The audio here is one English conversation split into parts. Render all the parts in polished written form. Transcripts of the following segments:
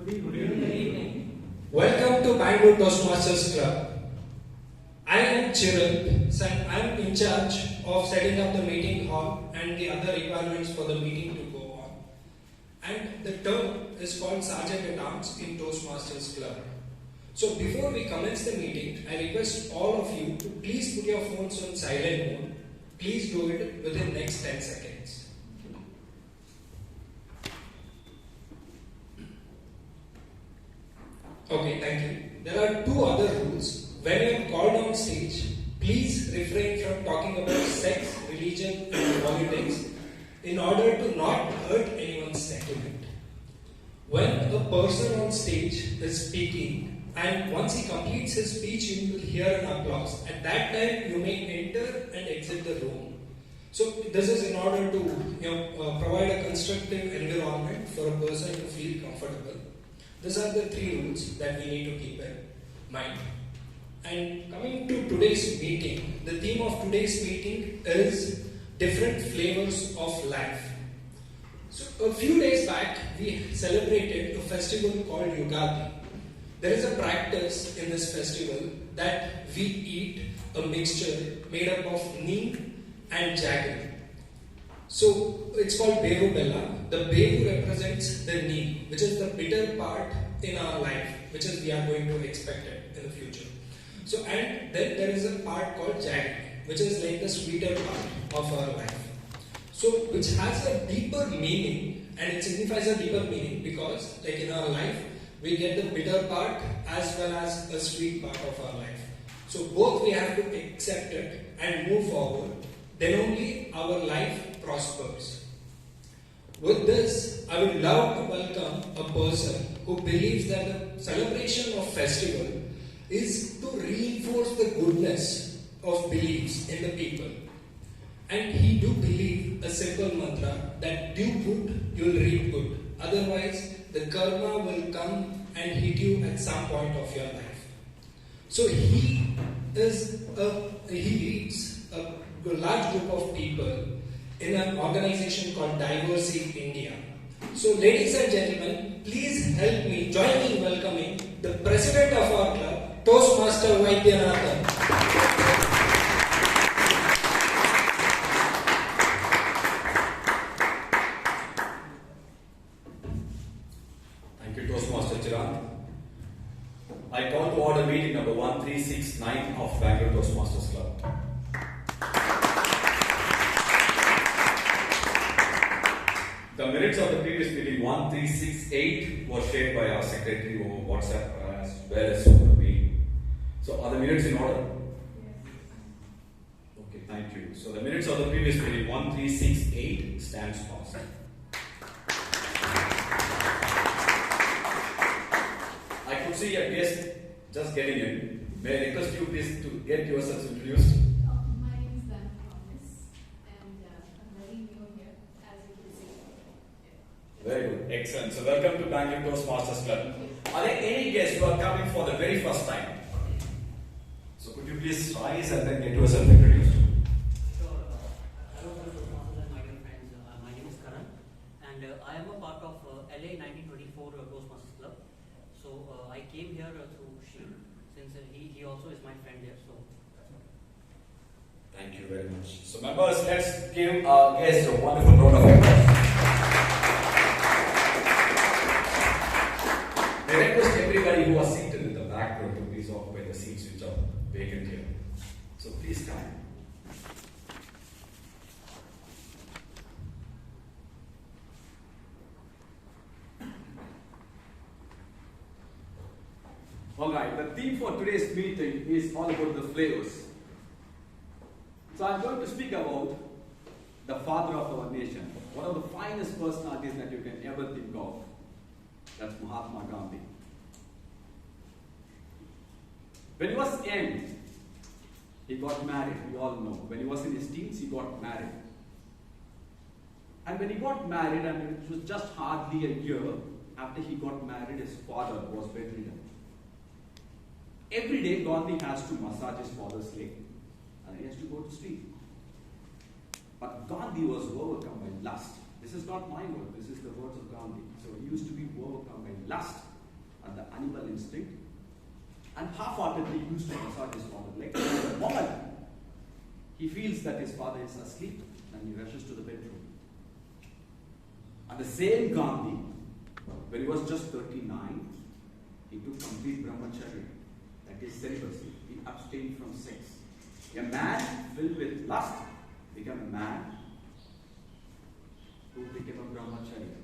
Good evening. Welcome to Bangalore Toastmasters Club. I am Chiral, and I am in charge of setting up the meeting hall and the other requirements for the meeting to go on. And the term is called Sergeant at Arms in Toastmasters Club. So before we commence the meeting, I request all of you to please put your phones on silent mode. Please do it within the next 10 seconds. Okay, thank you. There are two other rules. When you are called on stage, please refrain from talking about sex, religion, and politics in order to not hurt anyone's sentiment. When a person on stage is speaking, and once he completes his speech, you will hear an applause. At that time, you may enter and exit the room. So this is in order to provide a constructive environment for a person to feel comfortable. These are the three rules that we need to keep in mind. And coming to today's meeting, the theme of today's meeting is different flavors of life. So a few days back, we celebrated a festival called Yugadi. There is a practice in this festival that we eat a mixture made up of neem and jaggery. So it's called Bevu Bella. The Bevu represents the neem, which is the bitter part in our life, which is we are going to expect it in the future. So and then there is a part called jaggery, which is like the sweeter part of our life. So which has a deeper meaning, and it signifies a deeper meaning because like in our life, we get the bitter part as well as a sweet part of our life. So both we have to accept it and move forward. Then only our life prospers. With this, I would love to welcome a person who believes that the celebration of festival is to reinforce the goodness of beliefs in the people. And he do believe a simple mantra that do good, you'll reap good. Otherwise, the karma will come and hit you at some point of your life. So he leads a large group of people in an organization called Diversity India. So ladies and gentlemen, please help me, join me in welcoming the president of our club, Toastmaster Vaidyanathan. Thank you, Toastmaster Chiran. I call to order meeting number 1369 of Bangalore Toastmasters Club. The minutes of the previous meeting 1368 was shared by our secretary over WhatsApp as well as over the meeting. So are the minutes in order? Yes. Okay, thank you. So the minutes of the previous meeting 1368 stands passed. I could see a guest just getting in. May I request you please to get yourselves introduced? My name is Dan Thomas, and I'm very new here, as you can see. Very good, excellent. So welcome to Bangalore Toastmasters Club. Are there any guests who are coming for the very first time? So could you please rise and then get yourself introduced? Sure. Hello, Toastmasters and my dear friends. My name is Karan, and I am a part of LA 1924 Toastmasters Club. So I came here through Sheen, since he also is my friend here. So Thank you very much. So members, let's give our guests a wonderful round of applause. I request everybody who are seated in the back row to please occupy the seats which are vacant here. So please come. Alright, the theme for today's meeting is all about the flavors. So I'm going to speak about the father of our nation, one of the finest personalities that you can ever think of. That's Mahatma Gandhi. When he was young, he got married, we all know. When he was in his teens, he got married. And when he got married, and it was just hardly a year after he got married, his father was bedridden. Every day, Gandhi has to massage his father's leg, and he has to go to sleep. But Gandhi was overcome by lust. This is not my word, this is the words of Gandhi. So he used to be overcome by lust animal instinct and half-heartedly used to massage his father's leg. The moment he feels that his father is asleep, then he rushes to the bedroom. And the same Gandhi, when he was just 39, he took complete brahmacharya, that is celibacy. He abstained from sex. A man filled with lust became a man who became a brahmacharya.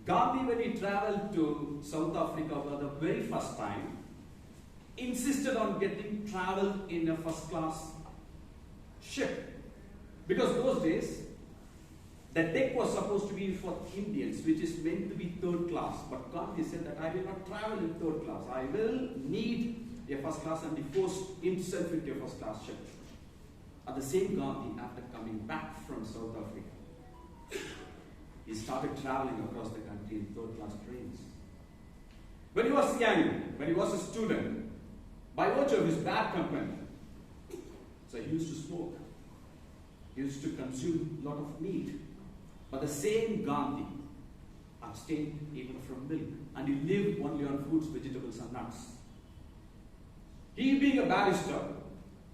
Gandhi, when he traveled to South Africa for the very first time, insisted on getting travel in a first-class ship. Because those days, the deck was supposed to be for Indians, which is meant to be third class. But Gandhi said that I will not travel in third class. I will need a first class, and he forced himself into a first class ship. At the same Gandhi, after coming back from South Africa, he started traveling across the country in third class trains. When he was young, when he was a student, by virtue of his bad company, so he used to smoke. He used to consume a lot of meat. But the same Gandhi abstained even from milk, and he lived only on fruits, vegetables, and nuts. He, being a barrister,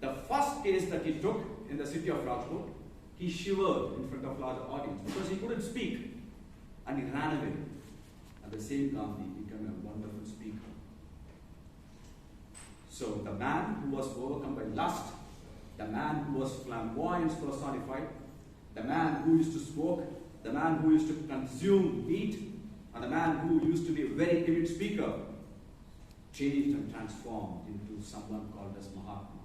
the first case that he took in the city of Rajkot, he shivered in front of large audience because he couldn't speak, and he ran away. And the same Gandhi became a wonderful speaker. So the man who was overcome by lust, the man who was flamboyance personified, the man who used to smoke, the man who used to consume meat, and the man who used to be a very timid speaker, changed and transformed into someone called as Mahatma.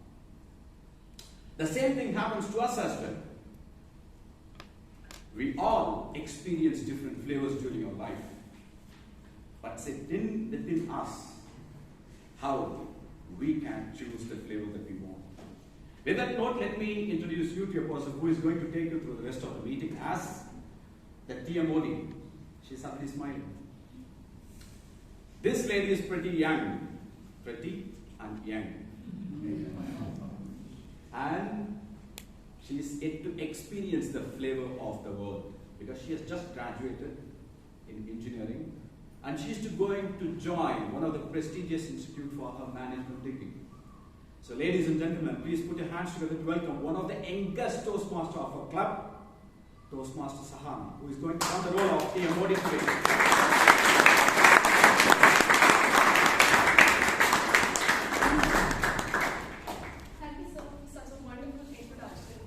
The same thing happens to us as well. We all experience different flavors during our life. But it's within us how we can choose the flavor that we want. With that note, let me introduce you to a person who is going to take you through the rest of the meeting as the TMOD. She's already smiling. This lady is pretty young. Pretty and young. And she is yet to experience the flavor of the world because she has just graduated in engineering and she is going to join one of the prestigious institutes for her management degree. So ladies and gentlemen, please put your hands together to welcome one of the youngest Toastmaster of our club, Toastmaster Sahana, who is going to run the role of TMOD today. Thank you so such a wonderful introduction.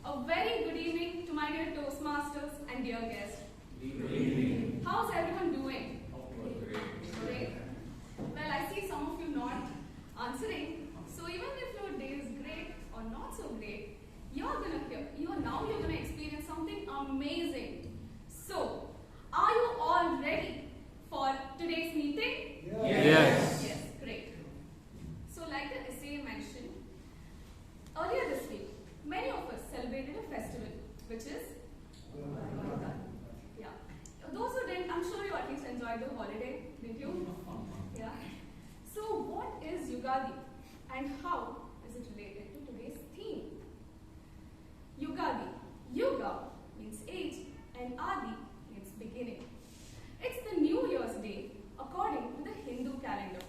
A very good evening to my dear Toastmasters and dear guests. Good evening. How's everyone doing? Great. Well, I see some of you not answering. So even if your day is great or not so great, you're gonna experience something amazing. So, are you all ready for today's meeting? Yes. Yes, great. So, like the essay mentioned, earlier this week, many of us celebrated a festival, which is yeah. Those who didn't, I'm sure you at least enjoyed the holiday, didn't you? Yeah. So, what is Yugadi and how is it related to today's theme? Yugadi. Yuga means age and Adi means beginning. It's the New Year's Day according to the Hindu calendar.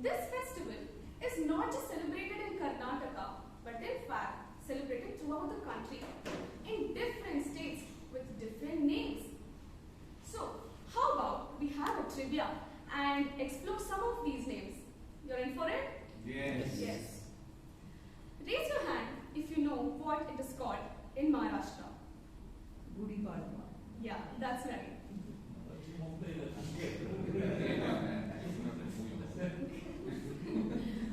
This festival is not just celebrated in Karnataka, but in fact celebrated throughout the country in different states with different names. So, how about we have a trivia and explore some of these names? You're in for it? Yes. Yes. Raise your hand if you know what it is called in Maharashtra. Gudi Padma. Yeah, that's right.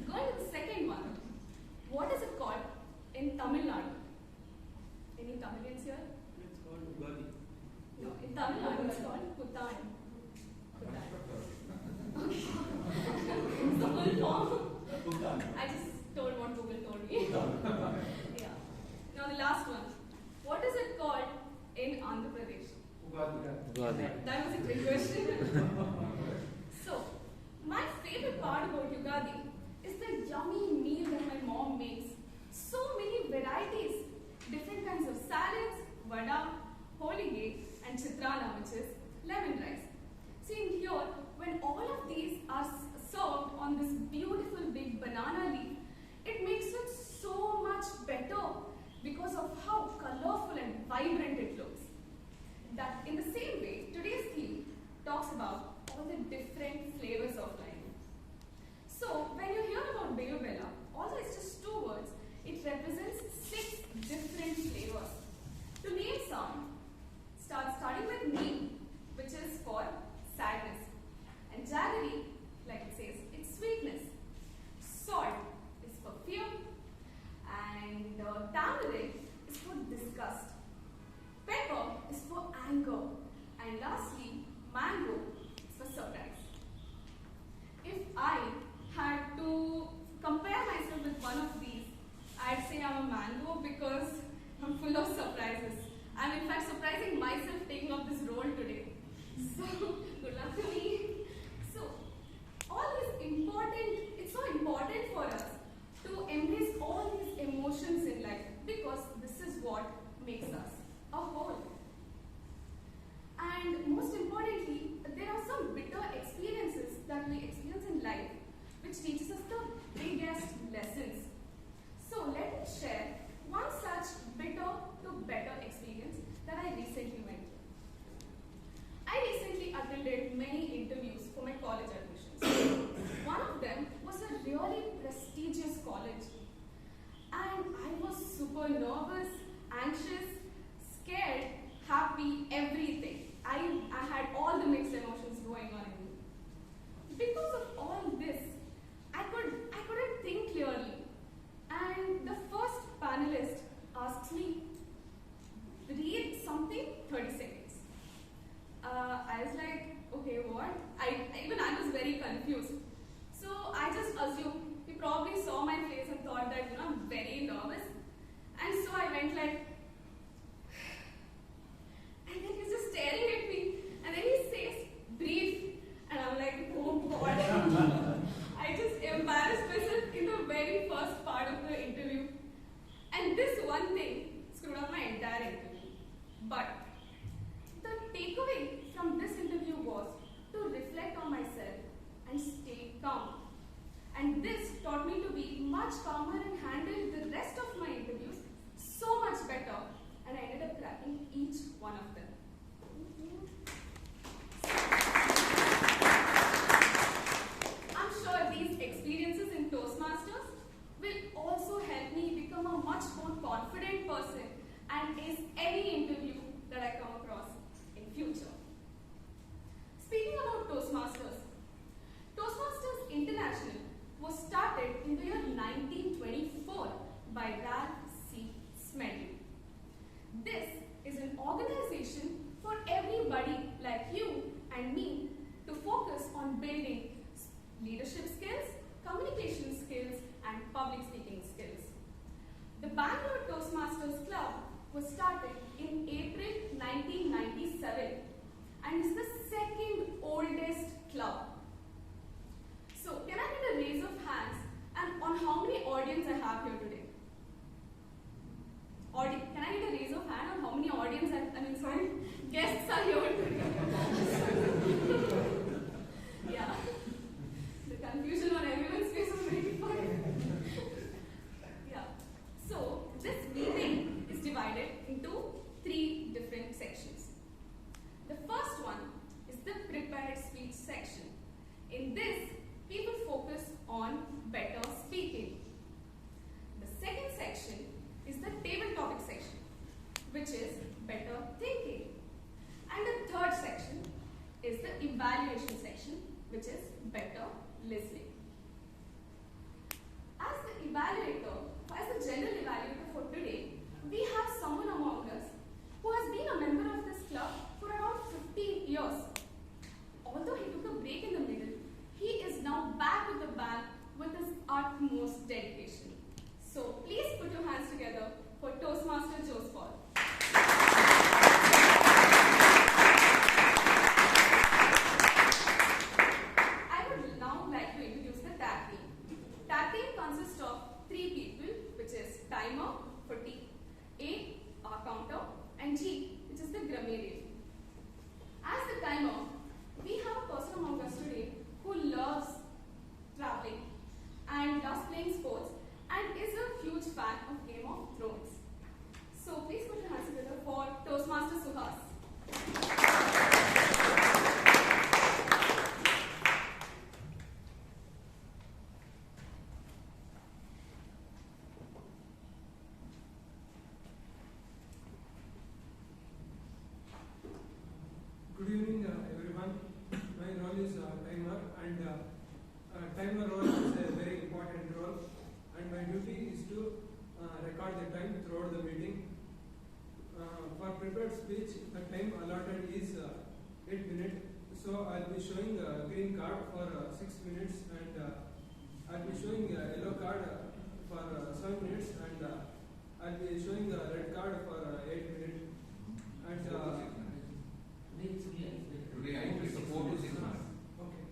Going to the second one. What is it called in Tamil Nadu? Any Tamilians here? It's called Ugadi. No, in Tamil Nadu it's called Puttan. Okay. It's the full form. I just told what Google told me. Yeah. Now the last one. What is it called in Andhra Pradesh? That was a great question. So, my favorite part about Yugadi is the yummy meal that my mom makes. So many varieties, different kinds of salads, vada, holige, and chitrana, which is lemon rice. See, in here okay, what? Even I was very confused. So I just assumed he probably saw my face and thought that, I'm very nervous. And so I went like, and then he's just staring at me. And then he says, breathe. And I'm like, oh God. I just embarrassed myself in the very first part of the interview. And this one thing screwed up my entire interview. But the takeaway from this interview was to reflect on myself and stay calm. And this taught me to be much calmer and handle the rest of my interviews so much better. And I ended up cracking each one of them. I'm sure these experiences in Toastmasters will also help me become a much more confident person and ace any interview that I come across in future. Speaking about Toastmasters, Toastmasters International was started in the year 1924 by Ralph C. Smedley. This is an organization for everybody like you and me to focus on building leadership skills, communication skills, and public speaking skills. The Bangalore Toastmasters Club was started in April 1997 and is the second oldest club. So, can I get a raise of hands and on how many audience I have here today? Can I get a raise of hand on how many guests are here today? Yeah. The confusion on everyone's face was very funny. Yeah. So, this meeting is divided into 3 different sections. The first one is the prepared speech section. In this, people focus on better speaking. The second section is the table topic section, which is better thinking. And the third section is the evaluation section, which is better listening. As the general evaluator for today, we have someone among us who has been a member of this club for around 15 years. Although he took a break in the middle, he is now back with the band with his utmost dedication. So please put your hands together for Toastmaster Joseph. I would now like to introduce the tag team. Tag team consists of 3 people, which is timer for T, A, our counter, and G, which is the grammarian. As the timer, we have a person among us today who loves traveling and loves playing sports and is a huge fan of Game of Thrones. So please put your hands together for Toastmaster Suhas. Good evening, everyone. My role is timer, and timer role is a very important role. And my duty is to record the time throughout the meeting. For prepared speech, the time allotted is 8 minutes. So I'll be showing a green card for 6 minutes, and I'll be showing a yellow card for 7 minutes, and I'll be showing a red card for 8 minutes. And Today I increase the 4 to 6 months. okay,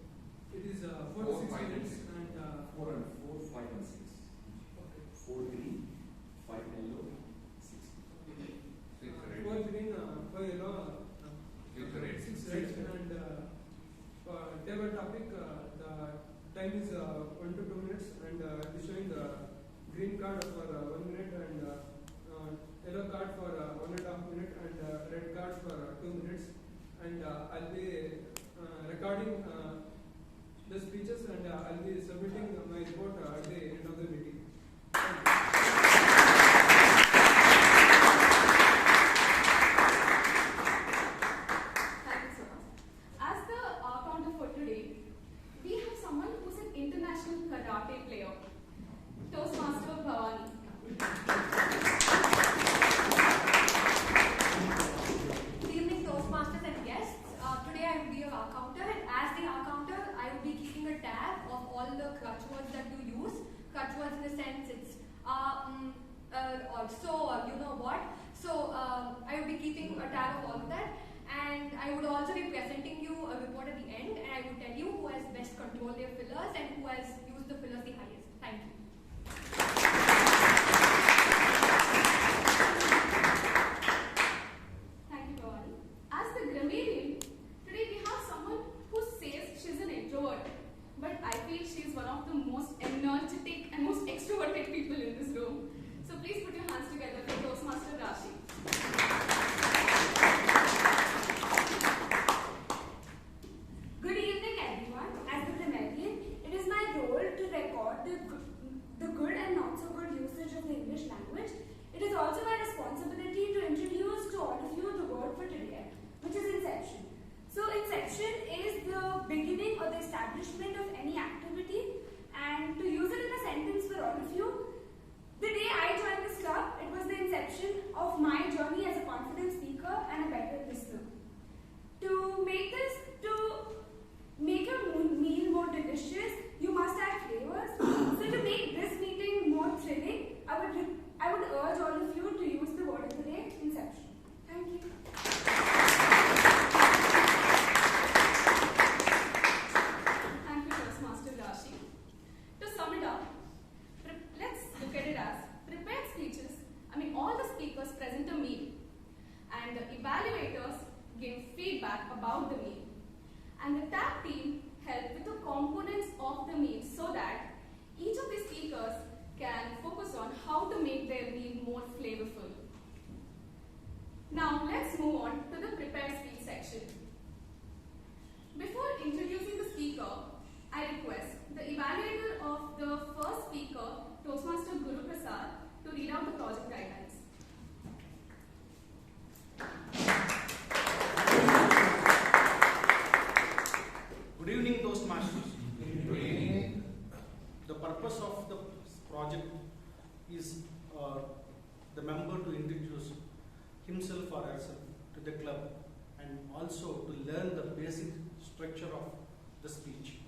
it is 4 to 6 minutes, and 4 and 4, 5 and 6. okay. 4 green, 5 yellow, 6. 6 red. 4 green, 5 yellow, 6 red. 6 red, and for table topic, the time is 1 to 2 minutes, and I'll be showing the green card for 1 minute, and yellow card for 1.5 minutes, and red card for 2 minutes. And I'll be recording the speeches, and I'll be submitting my report at the end of the meeting. Thank you. Thank you so much. As the counter for today, we have someone who's an international karate player, Toastmaster Bhavani. Good evening, Toastmasters and guests. Today I will be your counter buzzwords in the sense it's also, or you know what. So I will be keeping a tab of all of that, and I would also be presenting you a report at the end, and I would tell you who has best controlled their fillers and who has used the fillers the highest. Thank you. Thank you, Bhavani. As the grammarian, today we have someone who says she's an introvert, but I feel she's one of the most energetic and most extroverted people in this room. So please put your hands together for Toastmaster Rashi. Good evening, everyone. As the grammarian, it is my role to record the good and not so good usage of the English language. It is also my responsibility to introduce to all of you the word for today, which is inception. So inception is the beginning or the establishment of any activity, and to use it in a sentence for all of you, the day I joined this club, it was the inception of my journey as a confident speaker and a better listener. To make your meal more delicious, you must add flavors. So to make this meeting more thrilling, I would urge all of you to use the word of the day, inception. Thank you. Thank you, Toastmaster Rashi. To sum it up, let's look at it as prepared speeches. All the speakers present a meal, and the evaluators give feedback about the meal. And the TAP team help with the components of the meal so that each of the speakers can focus on how to make their meal more flavorful. Now let's move on to the prepared speech section. Before introducing the speaker, I request the evaluator of the first speaker, Toastmaster Guru Prasad, to read out the project guidelines. Good evening, Toastmasters. Good evening. The purpose of the project is the member to introduce himself or herself to the club and also to learn the basic structure of the speech.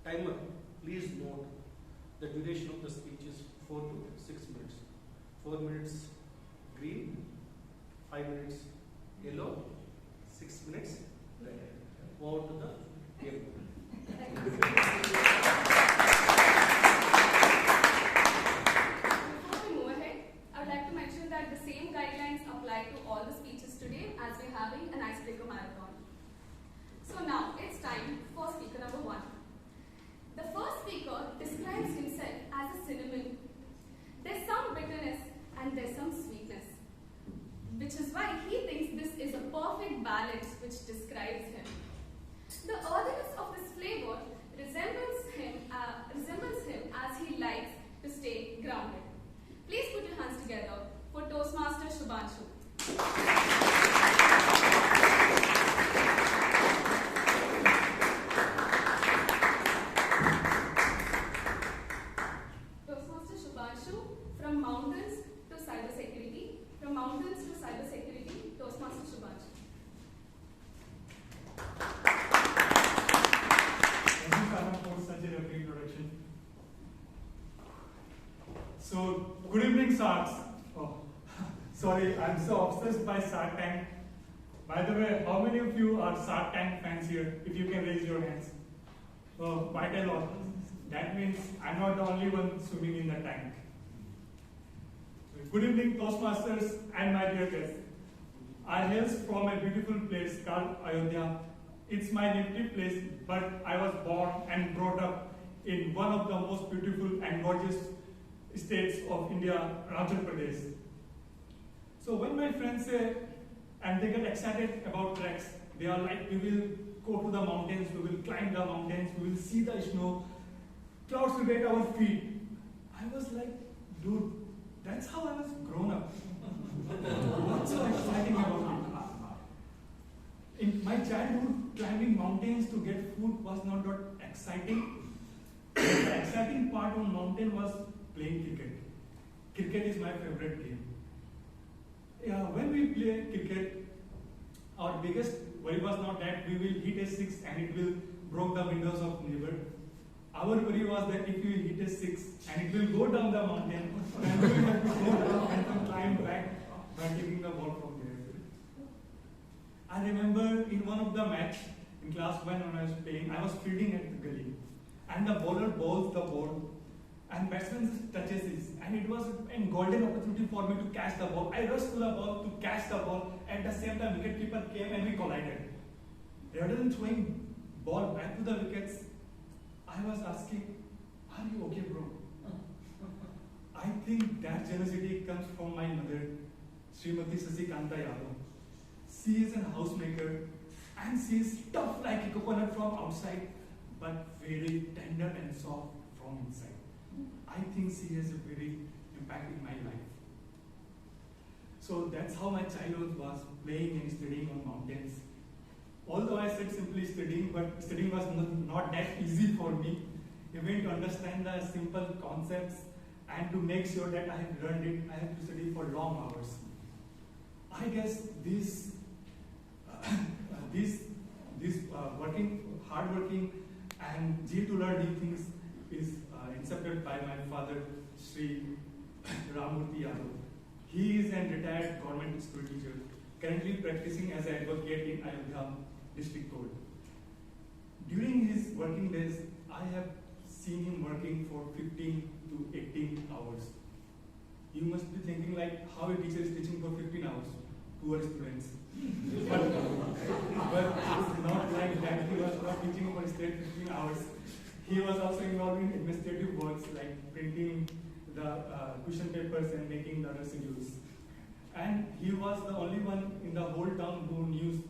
Timer, please note the duration of the speech is 4 to 6 minutes. 4 minutes green, 5 minutes yellow, 6 minutes red. Over to the game. Before we move ahead, I would like to mention that the same guidelines apply to all the speeches today as we're having an icebreaker marathon. So now it's time for speaker number 1. The first speaker describes himself as a cinnamon. There's some bitterness and there's some sweetness, which is why he thinks this is a perfect balance which describes him. The earthiness of this flavor resembles him as he likes to stay grounded. Please put your hands together for Toastmaster Shubhanshu. Toastmaster Shubhanshu, from mountains to cybersecurity. From mountains to cybersecurity, Toastmaster Shubhanshu. For such a lovely introduction. So, good evening, Sharks. Oh, sorry, I'm so obsessed by Shark Tank. By the way, how many of you are Shark Tank fans here? If you can raise your hands. Oh, quite a lot. That means I'm not the only one swimming in the tank. Good evening, Toastmasters and my dear guests. I hail from a beautiful place called Ayodhya. It's my native place, but I was born and brought up in one of the most beautiful and gorgeous states of India, Arunachal Pradesh. So when my friends say, and they get excited about treks, they are like, we will go to the mountains, we will climb the mountains, we will see the snow, clouds will be at our feet. I was like, dude, that's how I was grown up. What's so exciting about it? In my childhood, climbing mountains to get food was not that exciting. The exciting part on mountain was playing cricket. Cricket is my favorite game. Yeah, when we play cricket, our biggest worry was not that we will hit a six and it will break the windows of neighbor. Our worry was that if you hit a 6 and it will go down the mountain, and we will have to go down and then climb back by taking the ball from there. I remember in one of the match in class 1 when I was playing, I was fielding at the gully, and the bowler bowls the ball, and batsman just touches it, and it was a golden opportunity for me to catch the ball. I rushed to the ball to catch the ball. At the same time, wicketkeeper came and we collided. Rather than throwing ball back to the wickets, I was asking, "Are you okay, bro?" I think that generosity comes from my mother, Srimati Sasikanta Yadav. She is a housemaker, and she is tough like a coconut from outside, but very tender and soft from inside. I think she has a very impact in my life. So that's how my childhood was, playing and studying on mountains. Although I said simply studying, but studying was not that easy for me. Even to understand the simple concepts and to make sure that I have learned it, I have to study for long hours. I guess this hardworking and zeal to learn new things is incepted by my father, Sri Ramurthy Yadav. He is a retired government school teacher, currently practicing as an advocate in Ayodhya District Court. During his working days, I have seen him working for 15 to 18 hours. You must be thinking like how a teacher is teaching for 15 hours to our students. but it's not like that. He was not teaching for straight 15 hours. He was also involved in administrative works like printing the question papers and making the other schedules. And he was the only one in the whole town who knew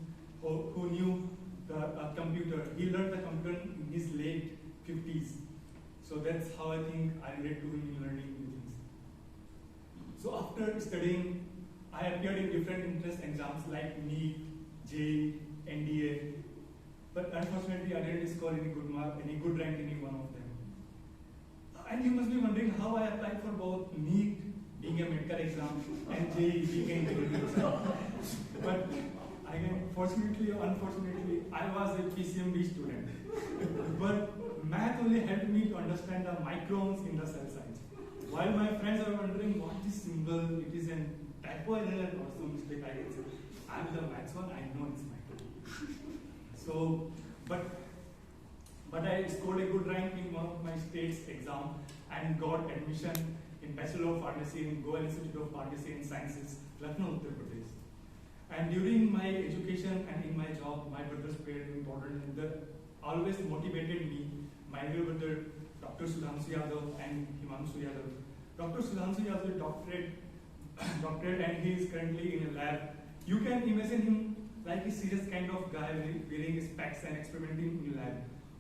the computer. He learned the computer in his late 50s. So that's how I think I relate to him in learning new things. So after studying, I appeared in different entrance exams like NEET, JEE, NDA, but unfortunately I didn't score any good rank in any one of them. And you must be wondering how I applied for both NEET, being a medical exam, and JEE, being an engineering exam. But again, fortunately or unfortunately, I was a PCMB student. But math only helped me to understand the microns in the cell science. While my friends are wondering what this symbol, it is a typo error or some mistake, I can say, I'm the maths one, I know it's micron. So, but I scored a good rank in one of my state's exam and got admission in Bachelor of Pharmacy in Goa Institute of Pharmacy and Sciences, Lucknow, Uttar Pradesh. And during my education and in my job, my brothers played an important role. They always motivated me. My real brother, Dr. Sudhanshu Yadav and Himanshu Yadav. Dr. Sudhanshu Yadav doctorate and he is currently in a lab. You can imagine him like a serious kind of guy wearing specs and experimenting in a lab.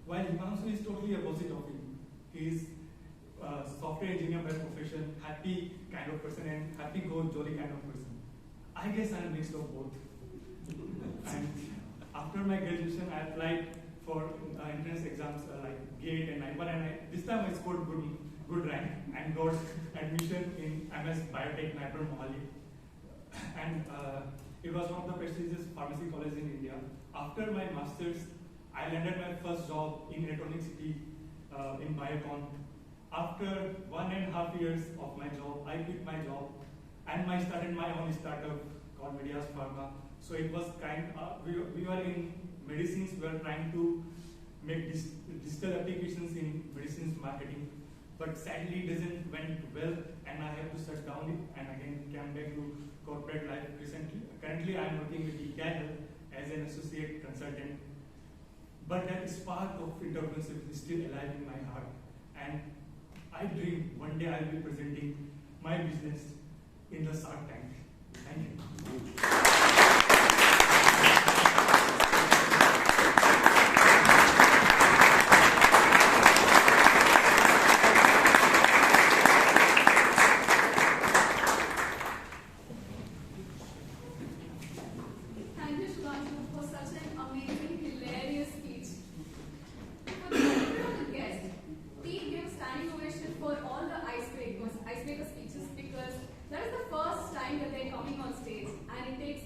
While Himanshu is totally opposite of him. He is a software engineer by profession, happy kind of person and happy go jolly kind of person. I guess I'm a mix of both. And after my graduation, I applied for entrance exams like GATE and NIPA, and this time I scored good rank and got admission in MS Biotech, NIPA Mohali. And it was one of the prestigious pharmacy colleges in India. After my master's, I landed my first job in Electronic City in Biocon. After 1.5 years of my job, I quit my job and I started my own startup called Medias Pharma. So it was we were in medicines, we were trying to make digital applications in medicines marketing. But sadly it doesn't went well and I have to shut down it and again came back to corporate life recently. Currently I am working with EKL as an associate consultant. But that spark of entrepreneurship is still alive in my heart. And I dream one day I will be presenting my business in the Shark Tank. Thank you. Thank you, Shubhanshu, for such an amazing, hilarious speech. For the benefit of the guests, please give standing ovation for all the icebreaker speeches because that is the first time that they're coming on stage and it takes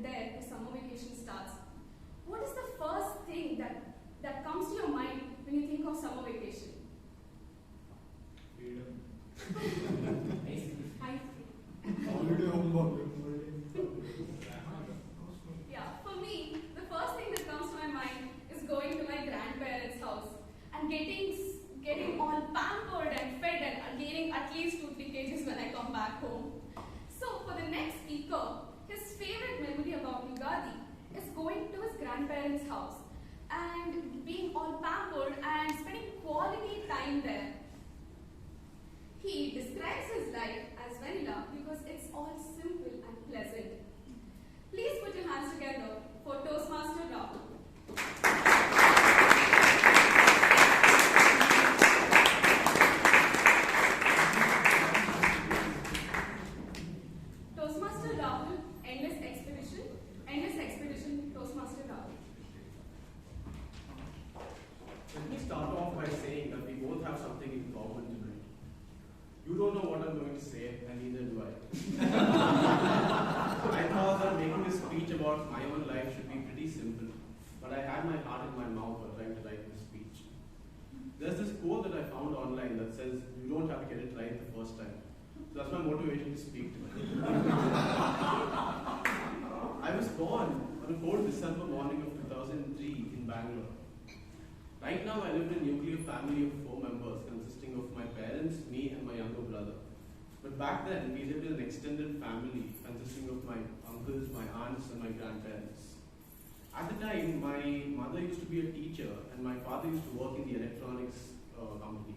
and then the summer vacation starts. What is the first thing that comes to your mind when you think of summer vacation? Freedom. I Yeah, for me, the first thing that comes to my mind is going to my grandparents' house and getting all pampered and fed and gaining at least 2-3 kgs when I come back home. So for the next speaker, his favorite memory about Ugadi is going to his grandparents' house and being all pampered and spending quality time there. He describes his life as vanilla because it's all simple and pleasant. Please put your hands together for Toastmaster Rahul. Toastmaster Rahul, endless expedition, Toastmaster Rahul. Let me start off by saying that we both have something in common tonight. You don't know what I'm going to say, and neither do I. I thought that making a speech about my own life should be pretty simple, but I had my heart in my mouth while trying to write this speech. There's this quote that I found online that says, you don't have to get it right the first time. So that's my motivation to speak tonight. I was born on a cold December morning of 2003 in Bangalore. Right now, I live in a nuclear family of 4 members consisting of my parents, me, and my younger brother. But back then, we lived in an extended family consisting of my uncles, my aunts, and my grandparents. At the time, my mother used to be a teacher, and my father used to work in the electronics company.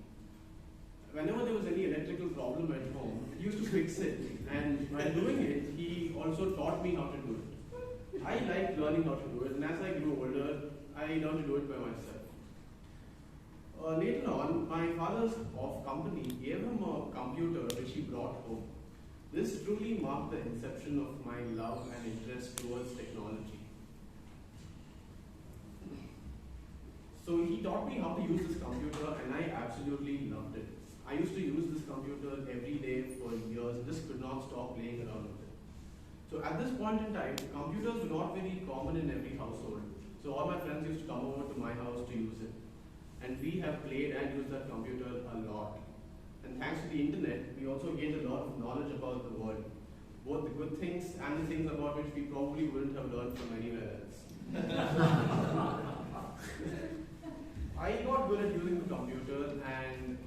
Whenever there was any electrical problem at home, he used to fix it, and while doing it, he also taught me how to do it. I liked learning how to do it, and as I grew older, I learned to do it by myself. Later on, my father's company gave him a computer which he brought home. This truly marked the inception of my love and interest towards technology. So he taught me how to use this computer, and I absolutely loved it. I used to use this computer every day for years and just could not stop playing around with it. So at this point in time, computers were not very common in every household. So all my friends used to come over to my house to use it. And we have played and used that computer a lot. And thanks to the internet, we also gained a lot of knowledge about the world. Both the good things and the things about which we probably wouldn't have learned from anywhere else. I got good at using the computer, and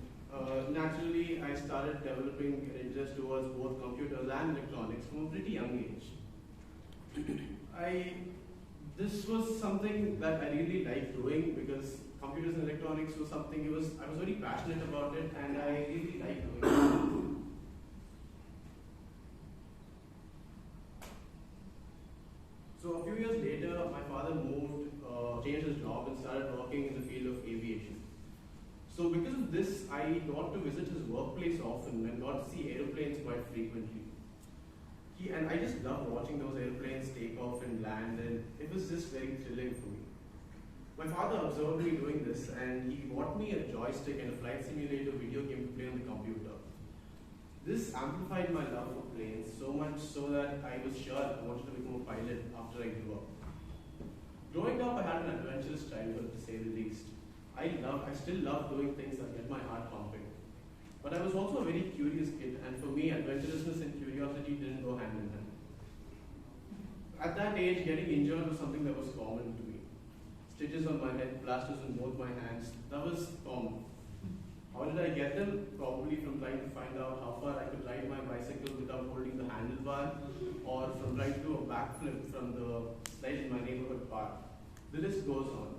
naturally I started developing an interest towards both computers and electronics from a pretty young age. This was something that I really liked doing because computers and electronics was something I was very passionate about it, and I really liked doing it. So a few years later, my father changed his job and started working in the field of aviation. So because of this, I got to visit his workplace often and got to see airplanes quite frequently. And I just loved watching those airplanes take off and land, and it was just very thrilling for me. My father observed me doing this, and he bought me a joystick and a flight simulator video game to play on the computer. This amplified my love for planes so much so that I was sure I wanted to become a pilot after I grew up. Growing up, I had an adventurous childhood, to say the least. I still love doing things that get my heart pumping. But I was also a very curious kid, and for me, adventurousness and curiosity didn't go hand in hand. At that age, getting injured was something that was common to me. Stitches on my head, blasters on both my hands, that was common. How did I get them? Probably from trying to find out how far I could ride my bicycle without holding the handlebar, or from trying to do a backflip from the slide in my neighborhood park. The list goes on.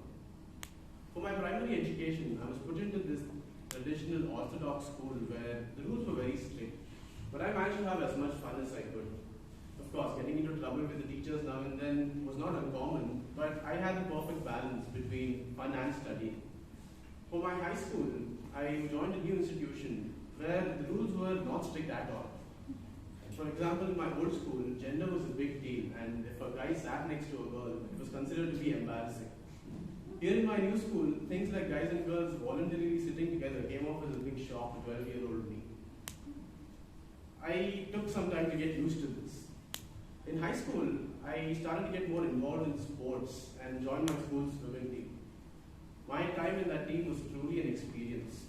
For my primary education, I was put into this traditional Orthodox school where the rules were very strict, but I managed to have as much fun as I could. Of course, getting into trouble with the teachers now and then was not uncommon, but I had the perfect balance between fun and studying. For my high school, I joined a new institution where the rules were not strict at all. For example, in my old school, gender was a big deal, and if a guy sat next to a girl, it was considered to be embarrassing. Here in my new school, things like guys and girls voluntarily sitting together came off as a big shock to 12-year-old me. I took some time to get used to this. In In high school, I started to get more involved in sports and joined my school's swimming team. My time in that team was truly an experience.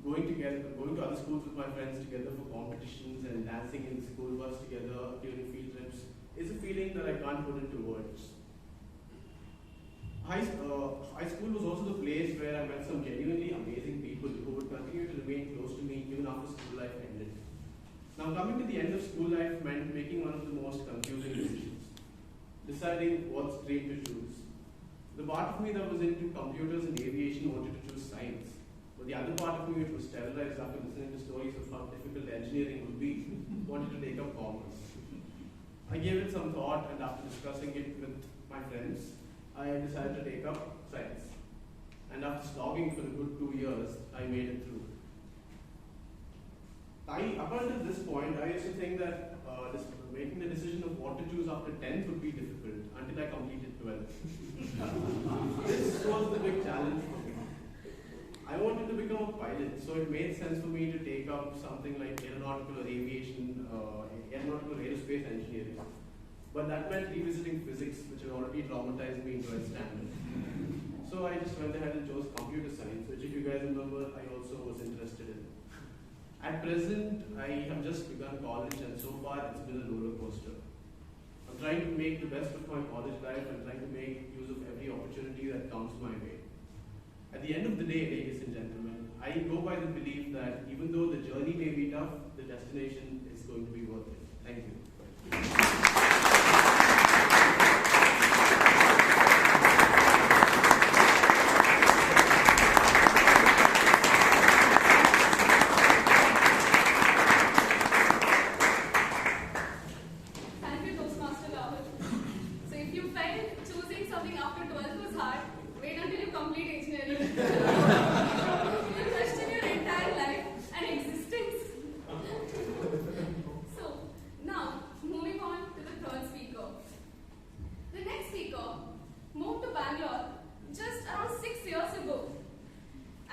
Going to other schools with my friends together for competitions and dancing in the school bus together during field trips is a feeling that I can't put into words. High school was also the place where I met some genuinely amazing people who would continue to remain close to me even after school life ended. Now, coming to the end of school life meant making one of the most confusing decisions, deciding what stream to choose. The part of me that was into computers and aviation wanted to choose science, but the other part of me, which was terrorized after listening to stories of how difficult engineering would be, wanted to take up commerce. I gave it some thought, and after discussing it with my friends, I decided to take up science. And after slogging for a good 2 years, I made it through. Up until this point, I used to think that making the decision of what to choose after 10th would be difficult until I completed 12th. This was the big challenge for me. I wanted to become a pilot, so it made sense for me to take up something like aeronautical or aviation, aeronautical or aerospace engineering. But that meant revisiting physics, which had already traumatized me into a standard. So I just went ahead and chose computer science, which, if you guys remember, I also was interested in. At present, I have just begun college, and so far it's been a roller coaster. I'm trying to make the best of my college life and trying to make use of every opportunity that comes my way. At the end of the day, ladies and gentlemen, I go by the belief that even though the journey may be tough, the destination is going to be worth it. Thank you. Thank you, Toastmaster Rahul. So if you felt choosing something after 12th was hard, wait until you complete engineering. You'll question your entire life and existence. So now, moving on to the third speaker. The next speaker moved to Bangalore just around 6 years ago.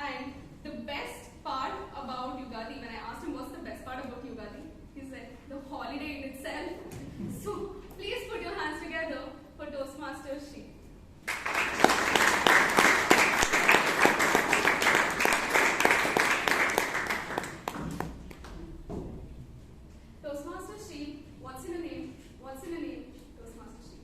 And the best part about Yugadi, when I asked him what's the best part about Yugadi, he said the holiday in itself. So please put your hands together for Toastmaster Shri. Toastmaster Shri, what's in a name? What's in a name? Toastmaster Shri.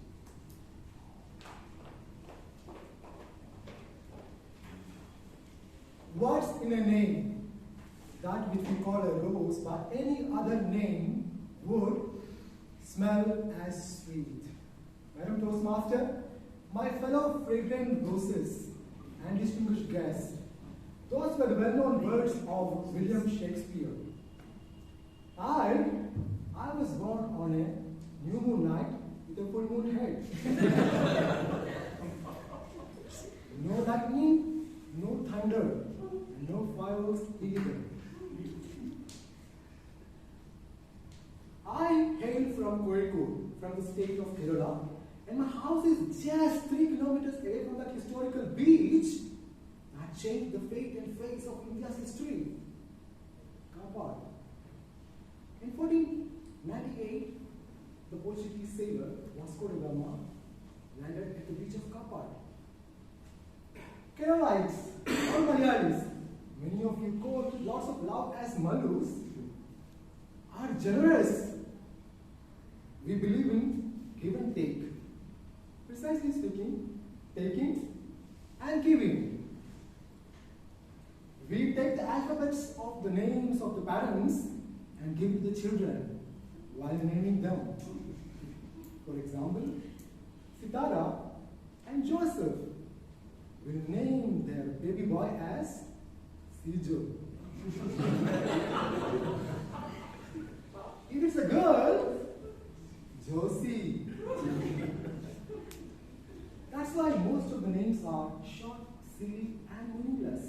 What's in a name? That which we call a rose by any other name would smell as sweet. Madam Toastmaster, my fellow fragrant roses and distinguished guests, those were the well-known words of William Shakespeare. I was born on a new moon night with a full moon head. No lightning, no thunder, and no fireworks either. I hail from Kozhikode, from the state of Kerala, and my house is just 3 kilometers away from that historical beach that changed the fate and face of India's history. Kapat. In 1498, the Portuguese sailor Vasco da Gama landed at the beach of Kapat. Keralites, or Malayalis, many of you quote lots of love as Malus, are generous. We believe in give and take. Precisely speaking, taking and giving. We take the alphabets of the names of the parents and give to the children while naming them. For example, Sitara and Joseph will name their baby boy as Sijo. If it's a girl, Josie. That's why most of the names are short, silly, and meaningless.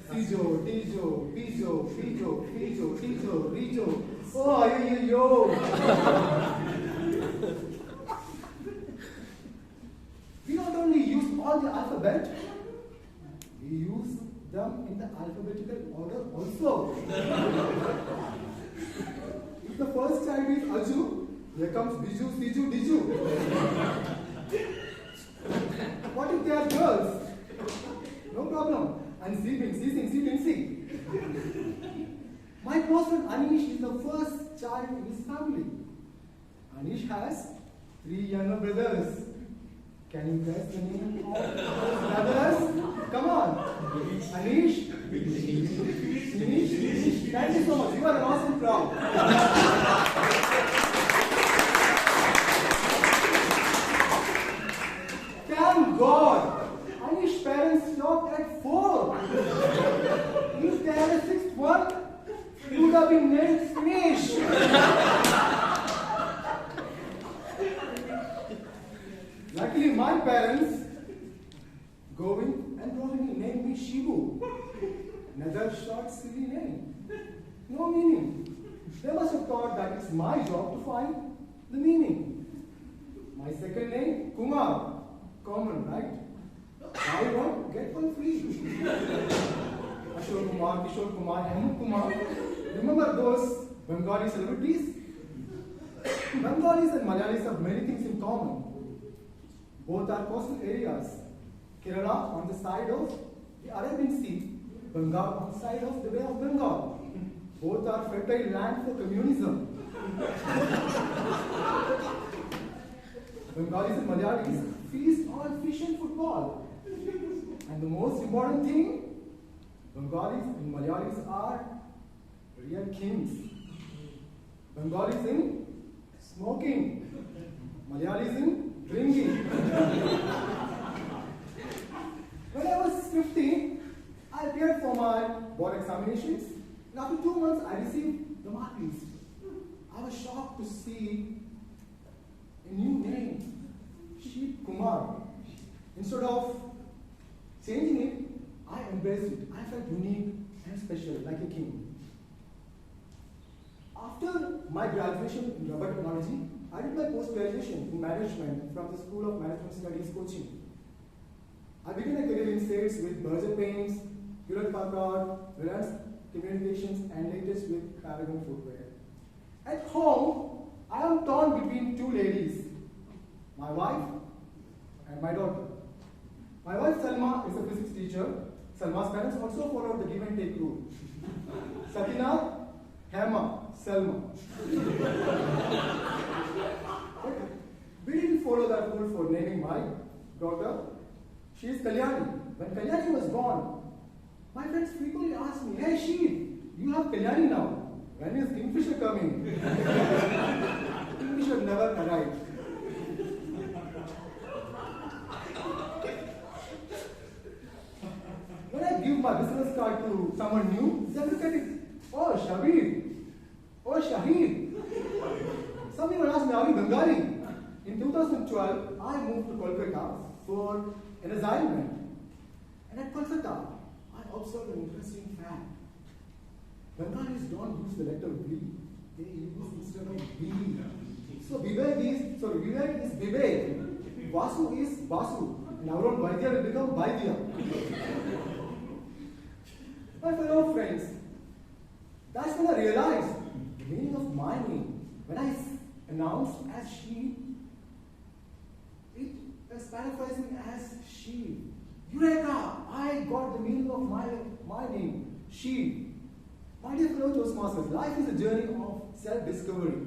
Sijo, Tijo, Pijo, Fijo, Fijo, Tijo, Rijo. Oh, yo. We not only use all the alphabet, we use them in the alphabetical order also. If the first side is Aju, here comes Biju, Siju, Diju. What if they are girls? No problem. And Sibing, Si. My close friend Anish is the first child in his family. Anish has 3 younger brothers. Can you guess the name of those brothers? Come on. Anish? Anish? Thank you so much. You are an awesome crowd. Thank God. Anish's parents stopped at 4. If they had a 6th one, he would have been named Finish. Luckily, my parents, Govind and Rohini, named me Shibu. Another short, silly name. No meaning. They must have thought that it's my job to find the meaning. My second name, Kumar. Common, right? Buy one, get one free. Ashok Kumar, Kishore Kumar, Hemant Kumar. Remember those Bengali celebrities? Bengalis and Malayalis have many things in common. Both are coastal areas. Kerala on the side of the Arabian Sea, Bengal on the side of the Bay of Bengal. Both are fertile land for communism. Bengalis and Malayalis feast on fish and football. And the most important thing, Bengalis and Malayalis are real kings. Bengalis in smoking, Malayalis in drinking. When I was 15, I appeared for my board examinations. And after 2 months, I received the mark list. I was shocked to see a new name, Sheep Kumar. Instead of changing it, I embraced it. I felt unique and special, like a king. After my graduation in rubber technology, I did my post-graduation in management from the School of Management Studies, Cochin. I began a career in sales with Berger Paints, Hewlett-Packard, Reliance Communications, and latest with Paragon Footwear. At home, I am torn between 2 ladies, my wife and my daughter. My wife Salma is a physics teacher. Salma's parents also followed the give and take rule. Sakina, Hema, Selma. But we didn't follow that rule for naming my daughter. She is Kalyani. When Kalyani was born, my friends frequently asked me, "Hey Sheep, you have Kalyani now. When is Kingfisher coming?" Kingfisher never arrived. When I give my business card to someone new, they look at it, "Oh, Shabir. Oh, Shahid." Some people ask me, "Are you Bengali?" In 2012, I moved to Kolkata for an assignment. And at Kolkata, I observed an interesting fact. Bengalis don't use the letter B, they use instead of B. So Vivek is Vivek, Vasu is Vasu, and our own Vaidya will become Vaidya. My fellow friends, that's when I realized the meaning of my name. When I announced as she, it was paraphrasing as she. Eureka! I got the meaning of my name, she. My dear fellow Toastmasters, life is a journey of self-discovery.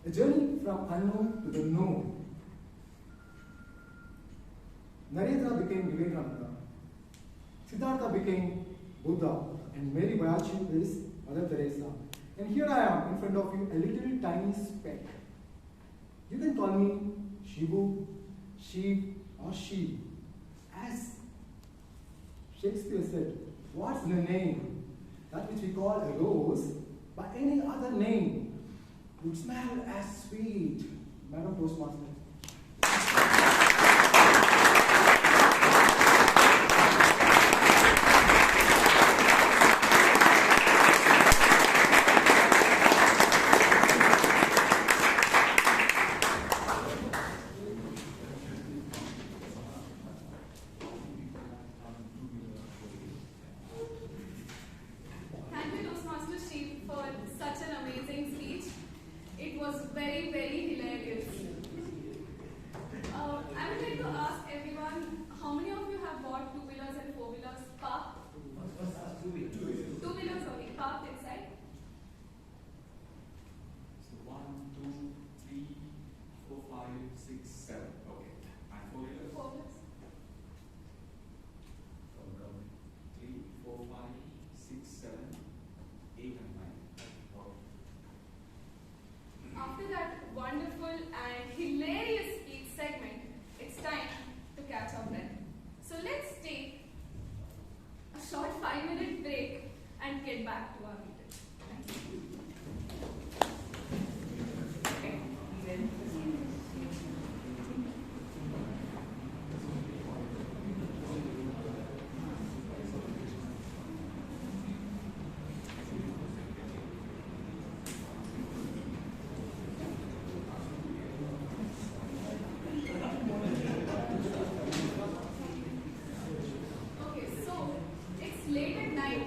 A journey from unknown to the known. Narendra became Vivekananda. Siddhartha became Buddha. And Mary Bayachi is Mother Teresa. And here I am in front of you, a little tiny speck. You can call me Shibu, Sheep, or She. As Shakespeare said, what's the name? That which we call a rose, by any other name, would smell as sweet. Madam Toastmaster. Thank you, Toastmaster Chief, for such an amazing speech. that wonderful and hilarious speech segment, it's time to catch our breath. So let's take a short 5-minute break and get back to our meeting. Thank you. Okay, so it's late at night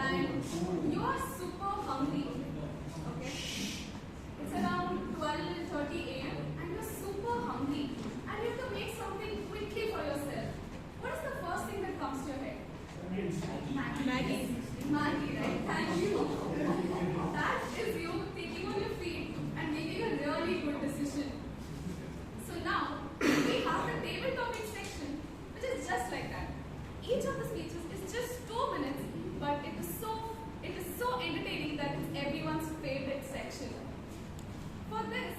and you are super hungry. Okay, it's around 12:30 a.m. and you're super hungry and you have to make something quickly for yourself. What is the first thing that comes to your head? Maggie. Maggie, right? Thank you. That is you thinking on your feet and making a really good decision. So now we have the table topic section, which is just like that. Each of the speeches is just 2 minutes, but it is so entertaining that it's everyone's favorite section. For this,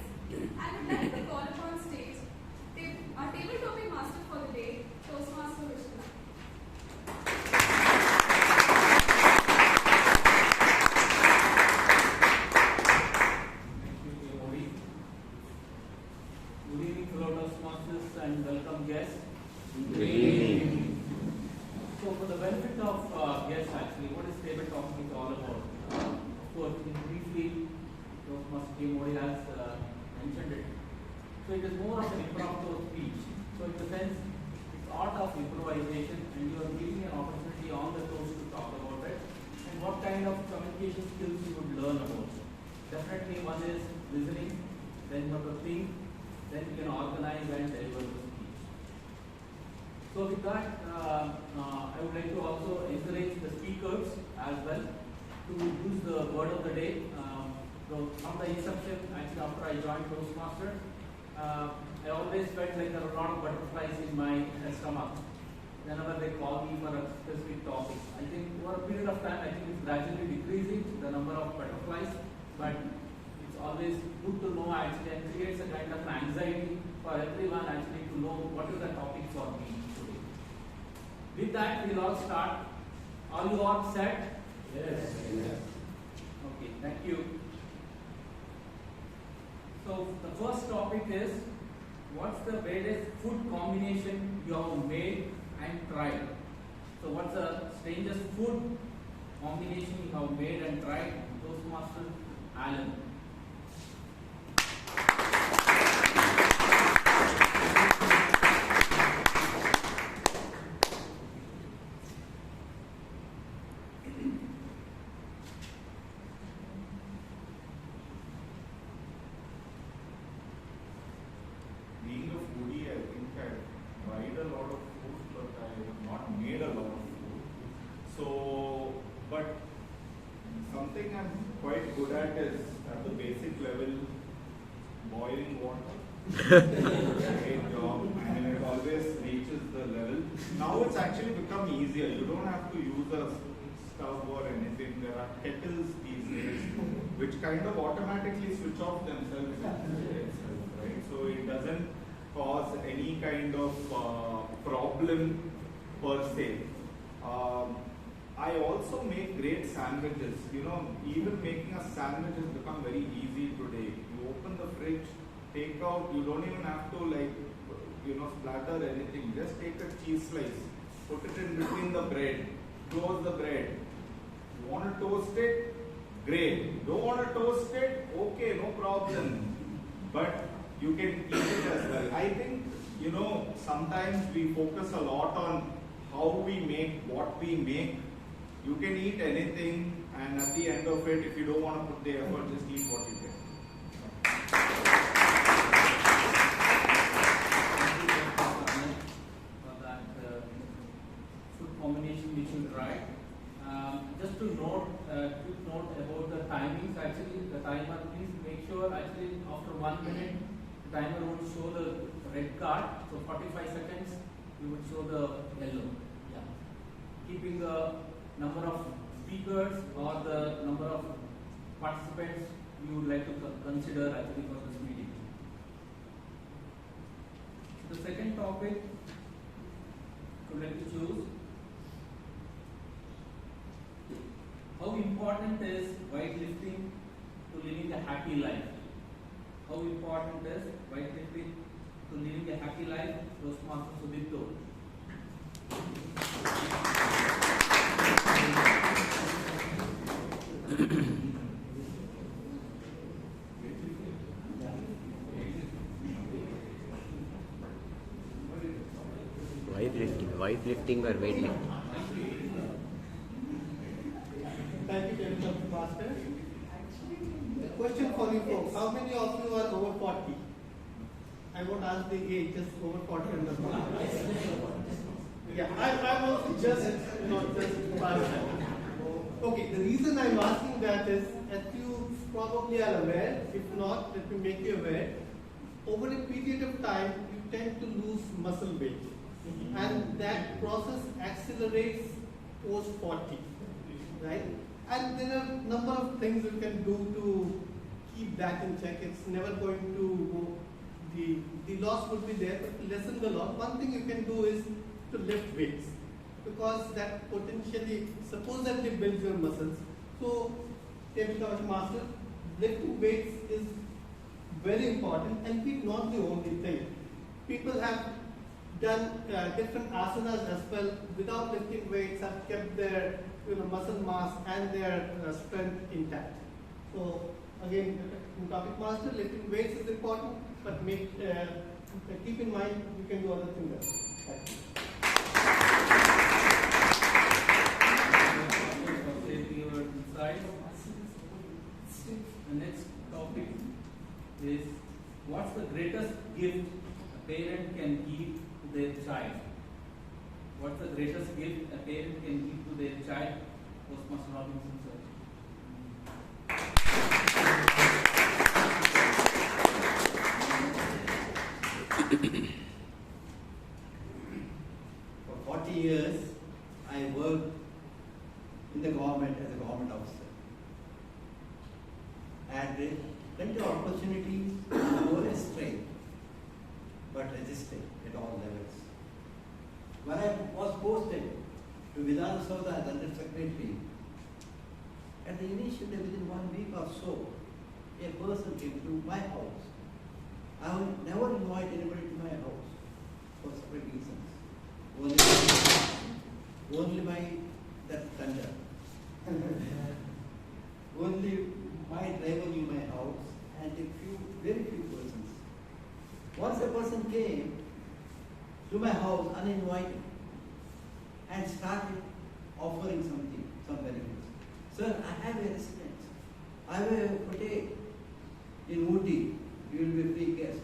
I would like to call upon stage our table topic master for the day, Toastmaster Vishnu. Good evening, fellow Toastmasters, and welcome guests. Good evening. So, for the benefit of guests, actually, what is table talking all about? Of course, briefly, Toastmaster Team Modi has mentioned it. So, it is more of an impromptu speech. So, in the sense, it's art of improvisation, and you are giving an opportunity on the toast to talk about it, and what kind of communication skills you would learn about. Definitely, one is listening, then you have to think, then you can organize and deliver the speech. So with that, I would like to also encourage the speakers as well to use the word of the day. So from the inception, actually after I joined Toastmaster, I always felt like there were a lot of butterflies in my stomach whenever they call me for a specific topic. I think over a period of time, I think it's gradually decreasing, the number of butterflies, but it's always good to know actually and creates a kind of anxiety for everyone actually to know what is the topic for me today. With that, we'll all start. Are you all set? Yes. Okay, thank you. So the first topic is, what's the weirdest food combination you have made and tried? So what's the strangest food combination you have made and tried? Toastmaster Alan. Being a foodie, I think I've tried a lot of food, but I have not made a lot of food. So, but something I'm quite good at is at the basic level, boiling water. Great job. I mean, it always reaches the level. Now it's actually become easier. You don't have to use a stove or anything. There are kettles these days which kind of automatically switch off themselves. Right? So it doesn't cause any kind of problem per se. I also make great sandwiches. You know, even making a sandwich has become very easy today. You open the fridge, take out, you don't even have to splatter anything. Just take a cheese slice, put it in between the bread, close the bread. You want to toast it? Great. Don't want to toast it? Okay, no problem. But you can eat it as well. I think, sometimes we focus a lot on how we make what we make. You can eat anything, and at the end of it, if you don't want to put the effort, just eat what you get. For that food combination which you tried. Just to note, quick note about the timings. Actually, the timer, please make sure actually after 1 minute, the timer would show the red card. So 45 seconds, you would show the yellow. Yeah. Keeping the number of speakers or the number of participants you would like to consider actually for this meeting. The second topic I would like to choose: how important is weightlifting to living a happy life? How important is weightlifting to living a happy life? Toastmaster Sudipto. Weightlifting or weightlifting? Thank you, Toastmaster. A question for you folks. How many of you are over 40? I won't ask the age, just over 40 and above. Yeah, I'm also just not just part of that. Okay, the reason I'm asking that is, as you probably are aware, if not, let me make you aware, over a period of time, you tend to lose muscle weight. And that process accelerates post 40, right? And there are a number of things you can do to keep that in check. It's never going to go, the loss would be there, but lessen the loss. One thing you can do is to lift weights, because that potentially supposedly builds your muscles. So, tabletop master, lifting weights is very important, and it's not the only thing. People have done different asanas as well without lifting weights, have kept their muscle mass and their strength intact. So again, in topic master, lifting weights is important, but keep in mind you can do other things as well. The next topic is, what's the greatest gift a parent can give to their child? What's the greatest gift a parent can give to their child? Toastmaster Robinson, sir. For 40 years, I worked in the government as a government officer. I had plenty of opportunities to go astray, but resisted at all levels. When I was posted to Vidhan Sauda as Under Secretary, at the initial day, within 1 week or so, a person came to my house. I would never invite anybody to my house for separate reasons. Only my that thunder. Only my driver knew my house and very few persons. Once a person came to my house uninvited and started offering some benefits. Sir, I have a residence. I have a hotel in Ooty. You will be a free guest.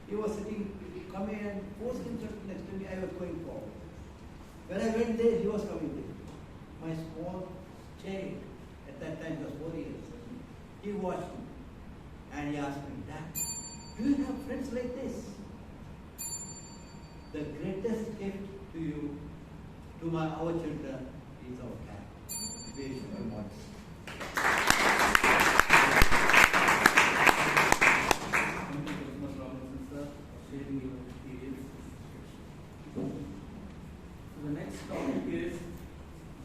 He was sitting, coming and forced himself next to me. I was going forward. When I went there, he was coming there. My small child, at that time was 4 years. He watched me and he asked me, Dad, do you have friends like this? The greatest gift to you, to our children, is our cat. Very much. Thank you, Toastmaster Robinson, sir, for sharing your experience. So the next topic is,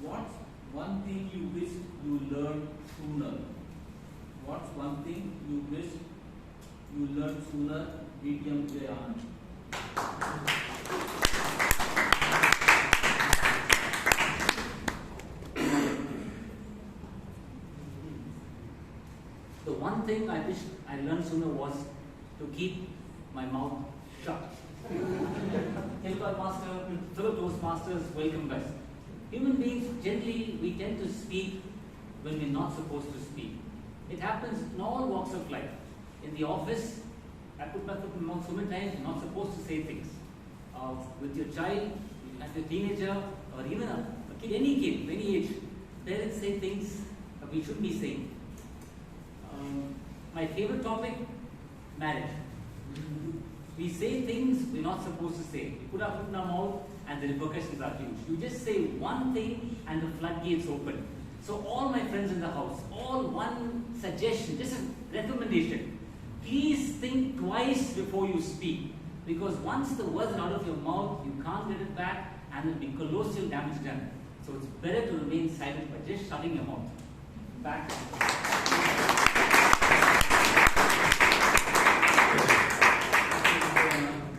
what's one thing you wish you learned sooner? What's one thing you wish you learned sooner? DTM Jayan. The one thing I wish I learned sooner was to keep my mouth shut. Toastmaster, fellow Toastmasters, welcome back. Human beings, generally, we tend to speak when we're not supposed to speak. It happens in all walks of life. In the office, I put my foot in my mouth so many times, you're not supposed to say things. With your child, as a teenager, or even a kid, any kid, any age, parents say things we should be saying. My favorite topic, marriage. We say things we're not supposed to say. We put our foot in our mouth and the repercussions are huge. You just say one thing and the floodgates open. So all my friends in the house, all one suggestion, just a recommendation. Please think twice before you speak. Because once the words are out of your mouth, you can't get it back and there will be colossal damage done. So it's better to remain silent by just shutting your mouth. Back.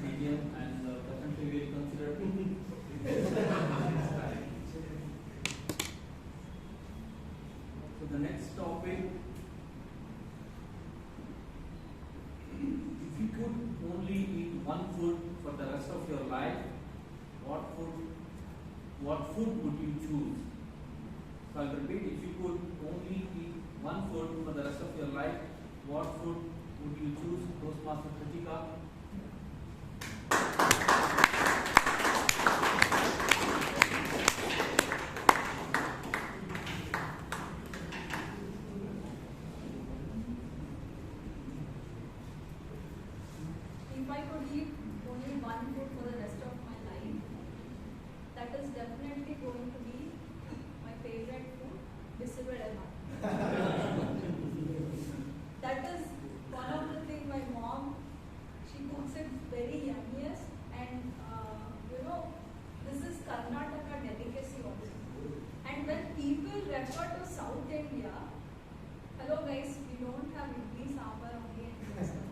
Medium and definitely very considerate. So the next topic, if you could only eat one food for the rest of your life, what food would you choose? So I'll repeat, if you could only eat one food for the rest of your life, what food would you choose? Toastmaster Kritika. If I could eat only one food for the rest of my life, that is definitely going to be my favorite food, bisibelema. That is one of the things my mom, she cooks it very yummiest, and this is Karnataka delicacy also. And when people refer to South India, hello guys, we don't have idli sambar only in India.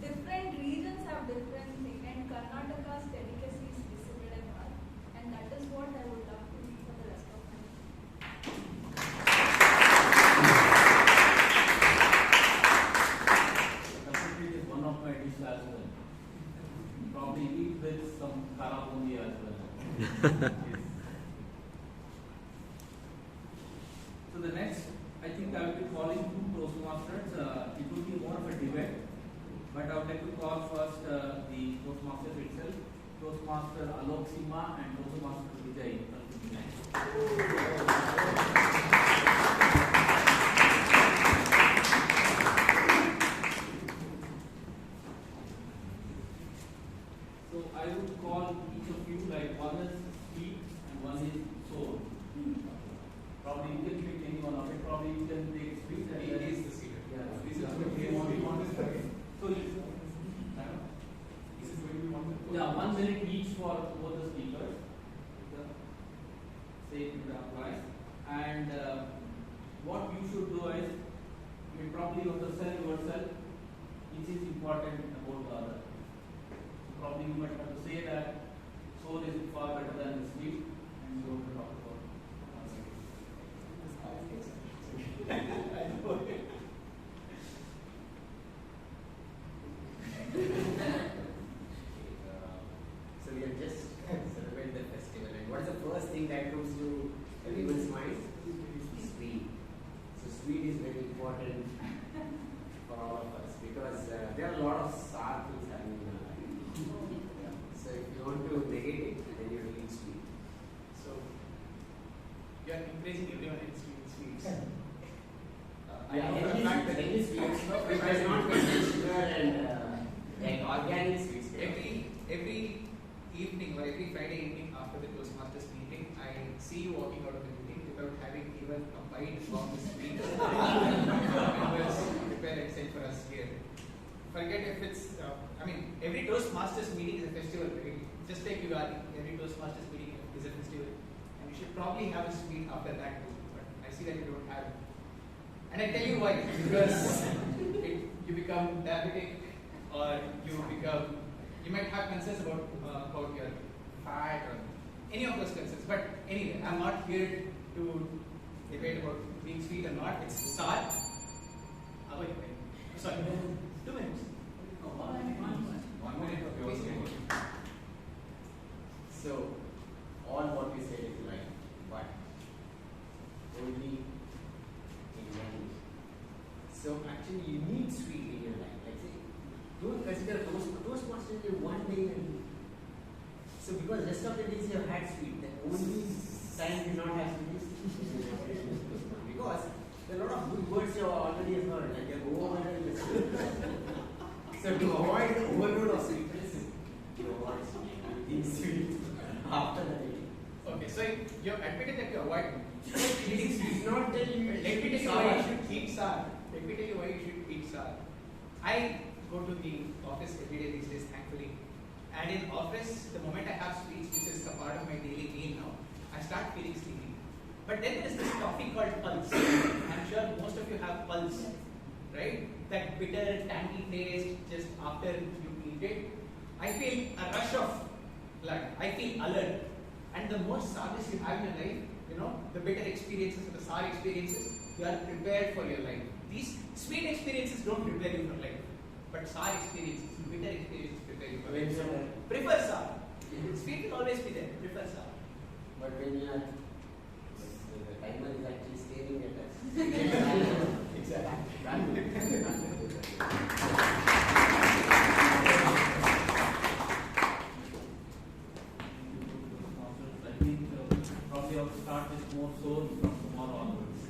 Different regions have different things, and Karnataka's delicacy is bisibelema, and that is what I would love to eat for the rest of my life. Definitely is one of my dishes as well. Probably eat with some karabundi as well. So the next, I think I will be calling two Toastmasters. It will be more of a debate. But I would like to call first the Toastmasters itself, Toastmaster Alok Sima and Toastmaster Vijay. So I would call each of you, like one is sweet and one is sour. Probably you can pick any one of it. Probably you can take sweet and then is the secret. Yeah, This is yeah. what we want. So yeah, 1 minute each for both the speakers. Same applies. And what you should do is, you probably have to sell yourself, which is important about the other. So probably you might have to say that soul is far better than the sweet, and you want to talk about So we have just celebrated the festival, and what is the first thing that comes to everyone's mind? Sweet. So sweet is very important for all of us because there are a lot of sour things happening in our life. So if you want to negate it, then you will eat sweet. So you are encouraging everyone to eat sweets. I know for a fact that any sweets which does not contain sugar and like organic sweets. Every evening or every Friday evening after the Toastmasters meeting, I see you walking out of the meeting without having even a bite of the sweet members prepare and send for us here. Forget if it's, every Toastmasters meeting is a festival, right? Just like Ugadi, every Toastmasters meeting is a festival. And you should probably have a sweet after that too. But I see that you don't have it. And I tell you why, because you become diabetic or you might have concerns about your fat or any of those concerns. But anyway, I'm not here to debate about being sweet or not. It's sour. Sorry, 2 minutes. 1 minute. Okay. So all what we said is right, but only in language. So actually you need sweet in your life. Like say, don't consider Toastmaster in one day. So because rest of the days you have had sweet, the only time you not have sweet is because there are a lot of good words you have already heard, like you're over and so to avoid the overload of sweetness, you avoid eating sweet after the meeting. Okay, so you have admitted that you avoid It's not that. Let me tell you why you should eat sour. Let me tell you why you should eat sour. I go to the office every day these days, thankfully. And in office, the moment I have sweets, which is a part of my daily meal now, I start feeling sleepy. But then there is this coffee called Pulse. I'm sure most of you have Pulse, right? That bitter, tangy taste just after you eat it. I feel a rush of blood. I feel alert. And the more sourness you have in your life, the bitter experiences, the sour experiences, you are prepared for your life. These sweet experiences don't prepare you for life. But sour experiences, bitter experiences prepare you for life. So prefer sour. Sweet will always be there. Prefer sour. But when you are, the timer is actually staring at us. Exactly. I think probably have to start with more soul from tomorrow onwards.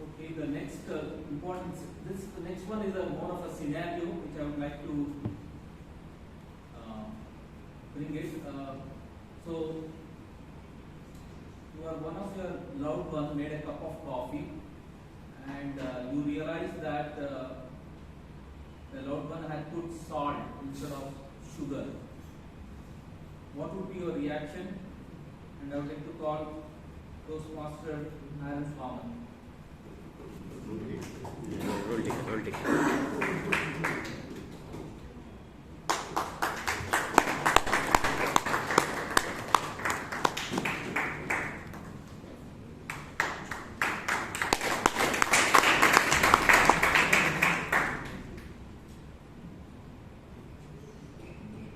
Okay, the next the next one is more of a scenario which I would like to bring it. So, one of your loved ones made a cup of coffee, and you realize that the loved one had put salt instead of sugar. What would be your reaction? And I would like to call Toastmaster Aaron Farman. Roll take.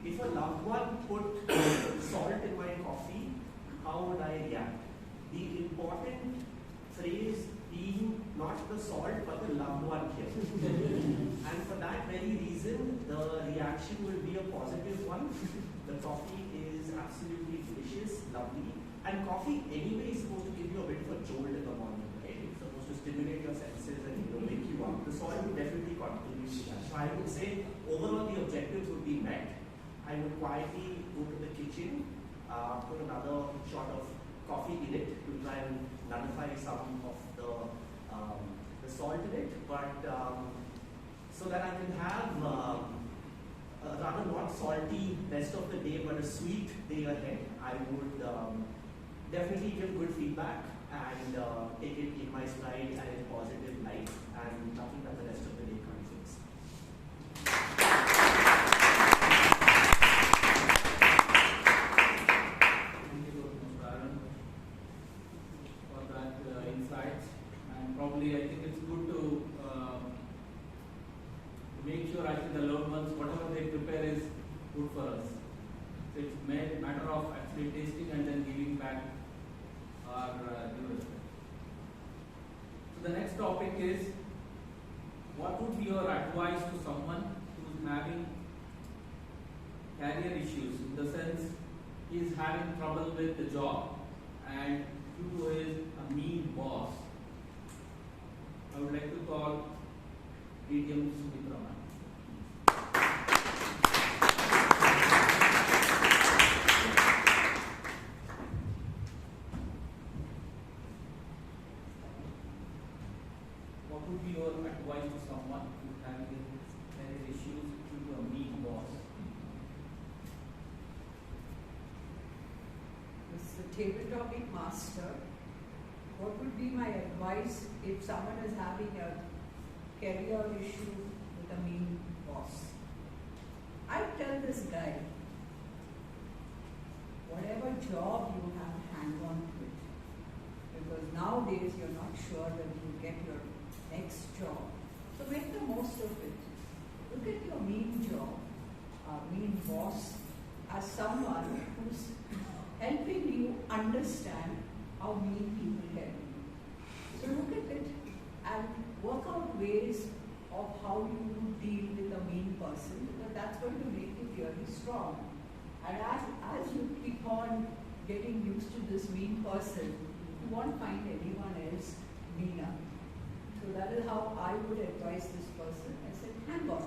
If a loved one put salt in my coffee, how would I react? The important phrase being not the salt but the loved one here. And for that very reason, the reaction will be a positive one. The coffee is absolutely delicious, lovely. And coffee anyway is supposed to give you a bit of a jolt in the morning, right? It's supposed to stimulate your senses and wake you up. The salt will definitely contribute to that. So I would say overall the objectives would be met. I would quietly go to the kitchen, put another shot of coffee in it to try and nullify some of the salt in it, but so that I can have a rather not salty rest of the day, but a sweet day ahead. I would definitely give good feedback and take it in my stride and in positive light, and nothing that the rest of the day can't fix. Insights, and probably I think it's good to make sure actually the loved ones, whatever they prepare is good for us. So it's a matter of actually tasting and then giving back our due respect. So the next topic is, what would be your advice to someone who is having career issues, in the sense he is having trouble with the job and who is a mean boss? I would like to call ATM Sumitraman. What would be your advice to someone who is having career issues due to a mean boss? Mr. Table topic master, what would be my advice if someone is having a career issue with a mean boss? I tell this guy, whatever job you have, hang on to it. Because nowadays you're not sure that you get your next job. So make the most of it. Look at your mean job, mean boss, as someone who's helping you understand how mean people can be. So look at it and work out ways of how you deal with a mean person, because that's going to make you really strong. And as you keep on getting used to this mean person, you won't find anyone else meaner. So that is how I would advise this person. I said, hang on.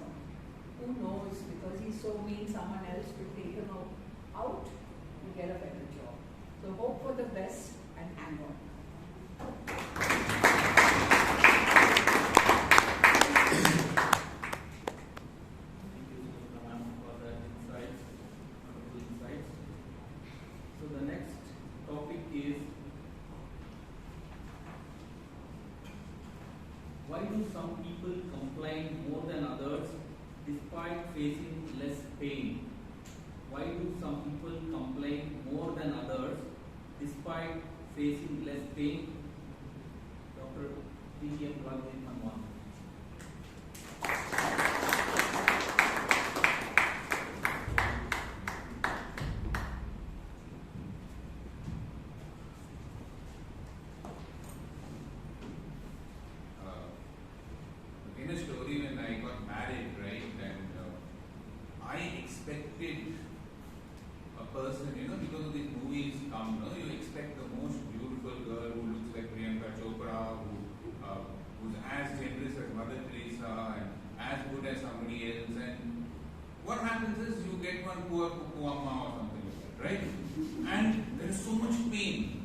Who knows, because he's so mean, someone else could take him out. get a better job. So hope for the best and hang on. So the next topic is, why do some people complain more than others despite facing less pain? Why do some people complain more than others despite facing less pain? Dr. T.M. Rajin Manwan. In a story when I got married, right, and I expected a person, because of these movies come, you expect the most beautiful girl who looks like Priyanka Chopra, who's as generous as Mother Teresa and as good as somebody else, and what happens is you get one poor Kukuama or something like that, right? And there is so much pain.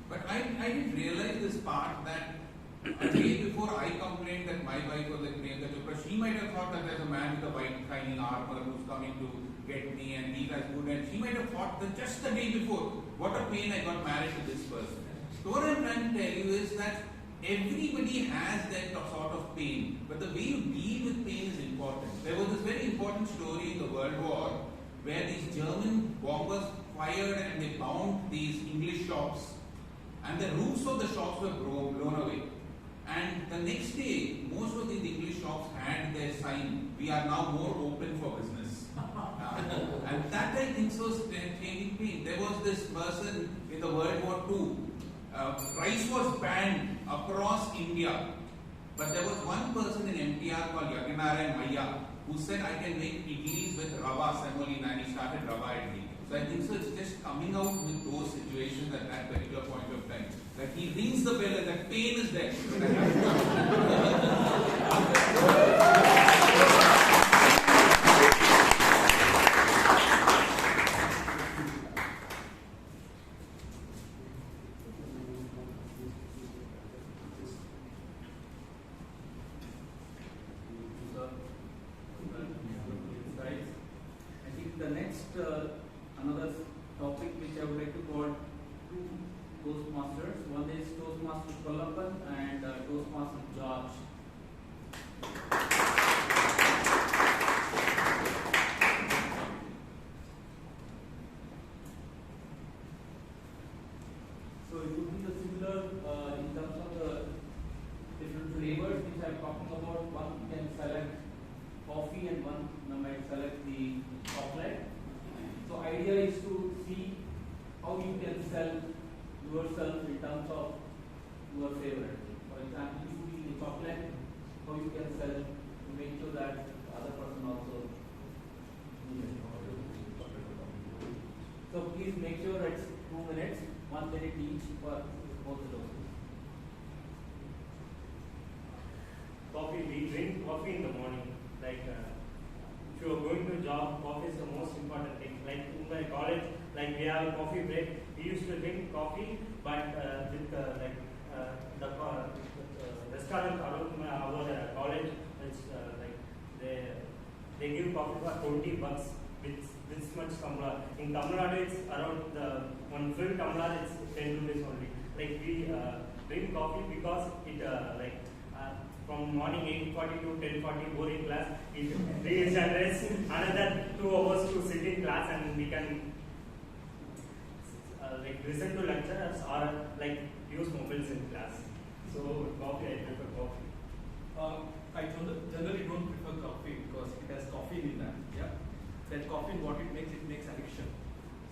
But I didn't realize this part that a day before I complained that my wife was like Priyanka Chopra, she might have thought that there's a man with a white shining armor who's coming to get me and he's as good, and she might have thought that just the day before, what a pain I got married to this person. So what I'm trying to tell you is that everybody has that sort of pain, but the way you deal with pain is important. There was this very important story in the World War where these German bombers fired and they bombed these English shops, and the roofs of the shops were blown away. And the next day, most of these English shops had their sign, "We are now more open for business." And that I think was changing pain. There was this person in the World War II. Rice was banned across India. But there was one person in MTR called Yaginara Maya who said, "I can make idlis with rava semolina," and he started rava idli. So I think so it's just coming out with those situations at that particular point of time. Like he rings the bell and that pain is there. I think the next another topic which I would like to call two Toastmasters. One is Toastmaster Kolappan and Toastmaster George. So it would be the similar in terms of the different flavors which I'm talking about. One can select coffee and one might select the chocolate. So idea is to see how you can sell yourself in terms of your favorite. For example, if you be the chocolate, how you can sell to make sure that the other person also uses it. So please make sure it's 2 minutes, 1 minute each for both of those. Coffee, we drink coffee in the morning. Like if you are going to job, coffee is the most important thing. Like in my college, like we have a coffee break. We used to drink coffee, but with the restaurant around our college, it's like they give coffee for $20 with this much tumbler. In Tamil Nadu, it's around one full tumbler is 10 rupees only. Like we drink coffee because it from morning 8:40 to 10:40 boring class, it regenerates another 2 hours to sit in class, and we can listen to lecturers or use mobiles in class. So coffee, I prefer coffee. I generally don't prefer coffee because it has caffeine in that. Yeah, that caffeine, what it makes addiction.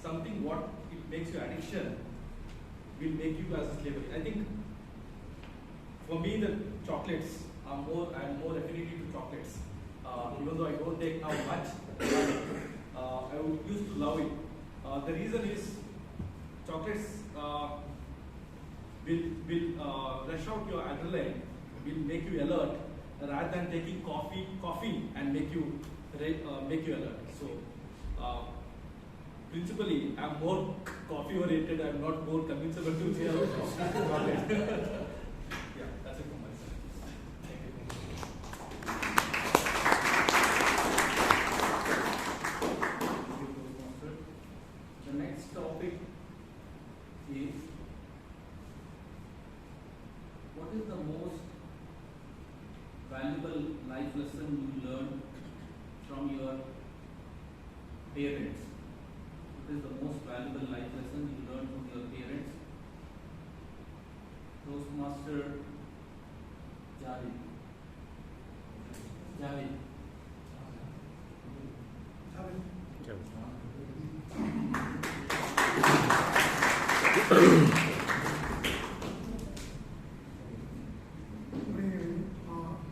Something what it makes you addiction will make you as a slavery. I think for me the chocolates are I'm more affinity to chocolates. Even though I don't take now much, I would used to love it. The reason is chocolates will rush out your adrenaline, will make you alert rather than taking coffee and make you alert. So principally, I'm more coffee oriented. I'm not more convincible to say about coffee. Yeah, that's it from my side. Thank you. The next topic is, what is the most valuable life lesson you learned from your parents? What is the most valuable life lesson you learned from your parents? Toastmaster Javed. Javed.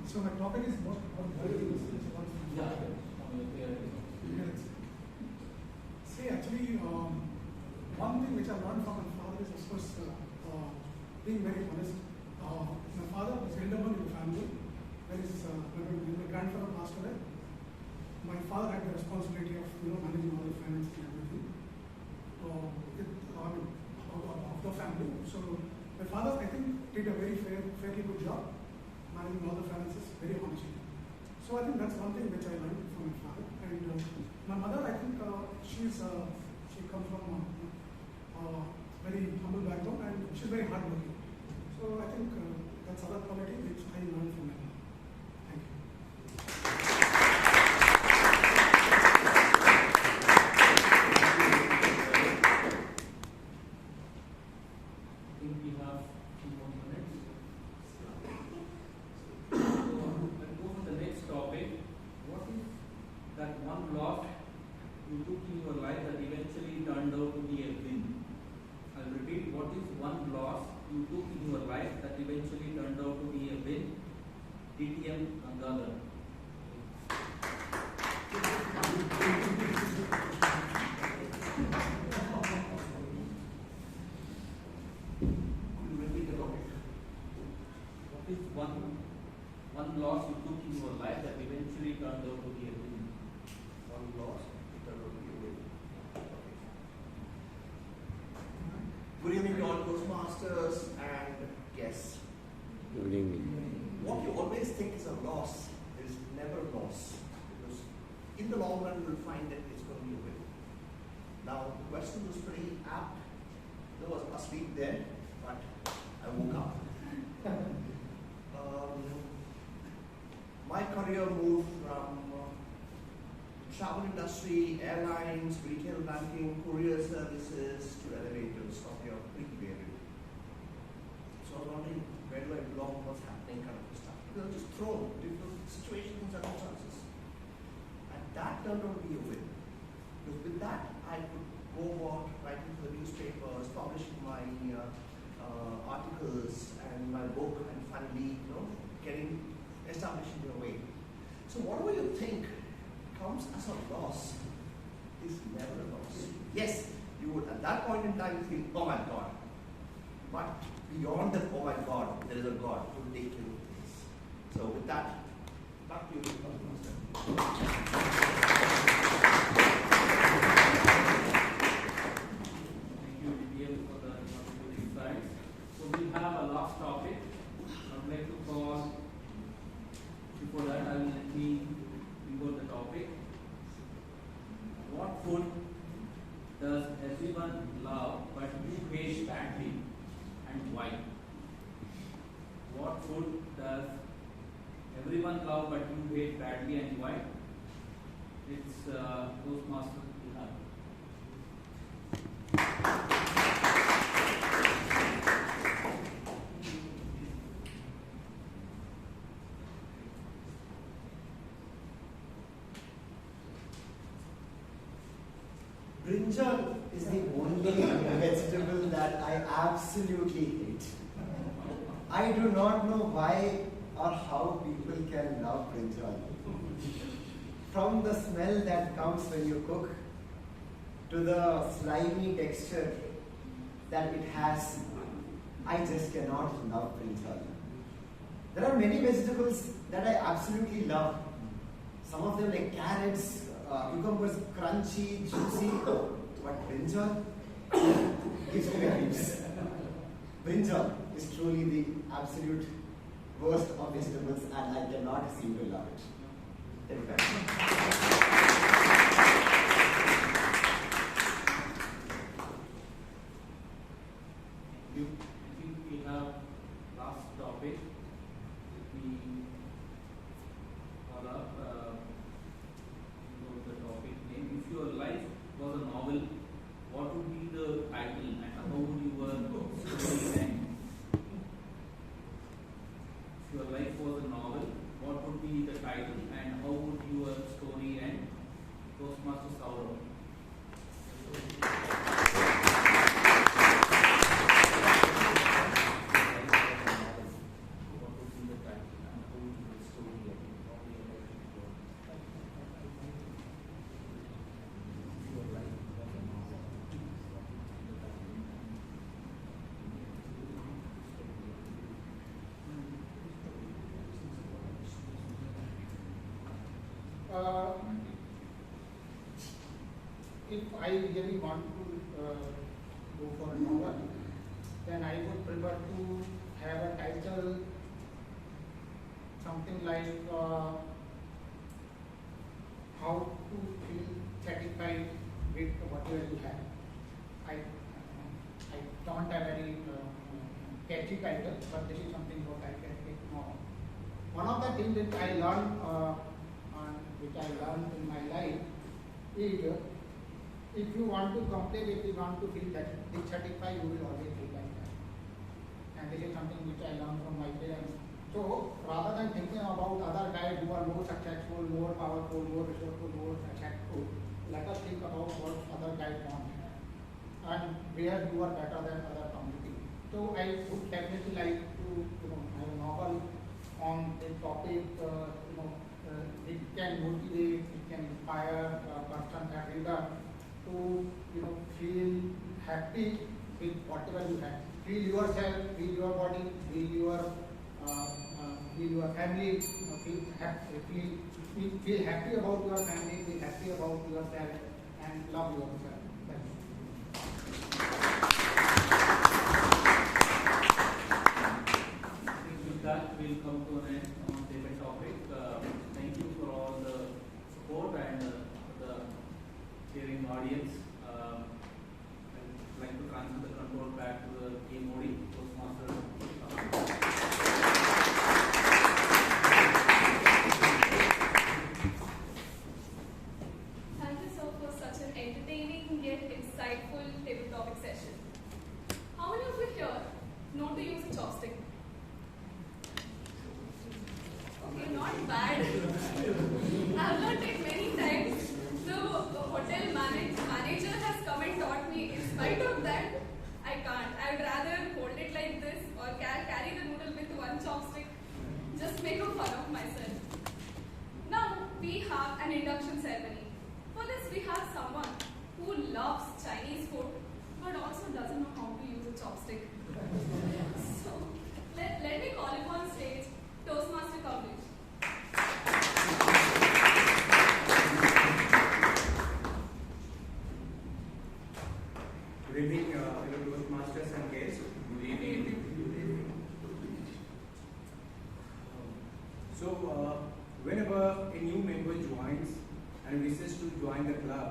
So my topic is what See, actually, one thing which I learned from my father is, of course, being very honest. My father was elder one in the family. When my grandfather passed away, my father had the responsibility of managing all the finances and everything of the family. So my father, I think, did a fairly good job managing all the finances, very honestly. So I think that's one thing which I learned from my father. And my mother, I think, she comes from a very humble background and she's very hardworking. So I think that's other quality which I learned from my mother. Thank you. I think we have 2 more minutes. So, let's go to the next topic. What is that one loss you took in your life that eventually turned out to be a win? I'll repeat, what is one loss you took in your life that eventually turned out to be a win? DTM Gangadhar. What is one loss you took in your life that eventually turned out to be a win? One loss, it turned out to be a win. Good evening to all Toastmasters and guests. Good evening. What you always think is a loss is never a loss, because in the long run you'll find that it's going to be a win. Now, the question was pretty apt. I was asleep there, but I woke up. My career moved from travel industry, airlines, retail banking, courier services to elevators. Okay, pretty varied. So I was wondering, where do I belong, what's happening, kind of stuff. Because I was just thrown different situations and circumstances. And that turned out to be a win. Because with that, I could go about writing for the newspapers, publishing my articles and my book, and finally, getting established in your way. So whatever you think comes as a loss is never a loss. Yes, you would at that point in time feel, oh my God. But beyond that, oh my God, there is a God who will take care of this. So with that, back to you, Toastmaster. Thank you, DTM, for the wonderful insights. So we have a last topic. I would like to call, before that, I will let me input the topic. What food does everyone love but you hate badly, and why? What food does everyone love but you hate badly, and why? It's Toastmaster Bihar. Brinjal is the only vegetable that I absolutely hate. I do not know why or how people can love brinjal. From the smell that comes when you cook, to the slimy texture that it has, I just cannot love brinjal. There are many vegetables that I absolutely love. Some of them like carrots, cucumbers, crunchy, juicy. but brinjal gives me the creeps. Brinjal is truly the absolute worst of vegetables, and I cannot seem to love it. Thank you very much. We have last topic. We follow up the topic name. If your life was a novel, what would be the title and how would your story end? If your life was a novel, what would be the title and how would your story end? Toastmaster Saurav. If I really want to go for a novel, then I would prefer to have a title something like how to feel satisfied with whatever you have. I don't have any catchy title, but this is something what I can take now. One of the things that I learned in my life is if you want to complain, if you want to feel that dissatisfied, you will always feel like that. And this is something which I learned from my parents. So rather than thinking about other guys who are more successful, more powerful, more resourceful, more successful, let us think about what other guys want and where you are better than other community. So I would definitely like to have a novel on this topic. It can motivate, it can inspire a person, a reader to feel happy with whatever you have. Feel yourself, feel your body, feel your family, feel happy about your family, feel happy about yourself, and love yourself. With that, we'll come to an end on the topic. Thank you for all the support and the hearing audience. I'd like to transfer the control back to the team Modi, Toastmaster. Thank you so for such an entertaining yet insightful table topic session. How many of you here know to use a chopstick? Okay, not bad. I've learned it many times. The hotel manager has come and taught me. In spite of that, I can't. I would rather hold it like this or carry the noodle with one chopstick. Just make a fun of myself. Now we have an induction ceremony. For this, we have someone who loves Chinese food but also doesn't know how to use a chopstick. So let me call him on stage, Toastmaster Coverage. Good evening, fellow Toastmasters and guests. Good evening. So, whenever a new member joins and wishes to join the club,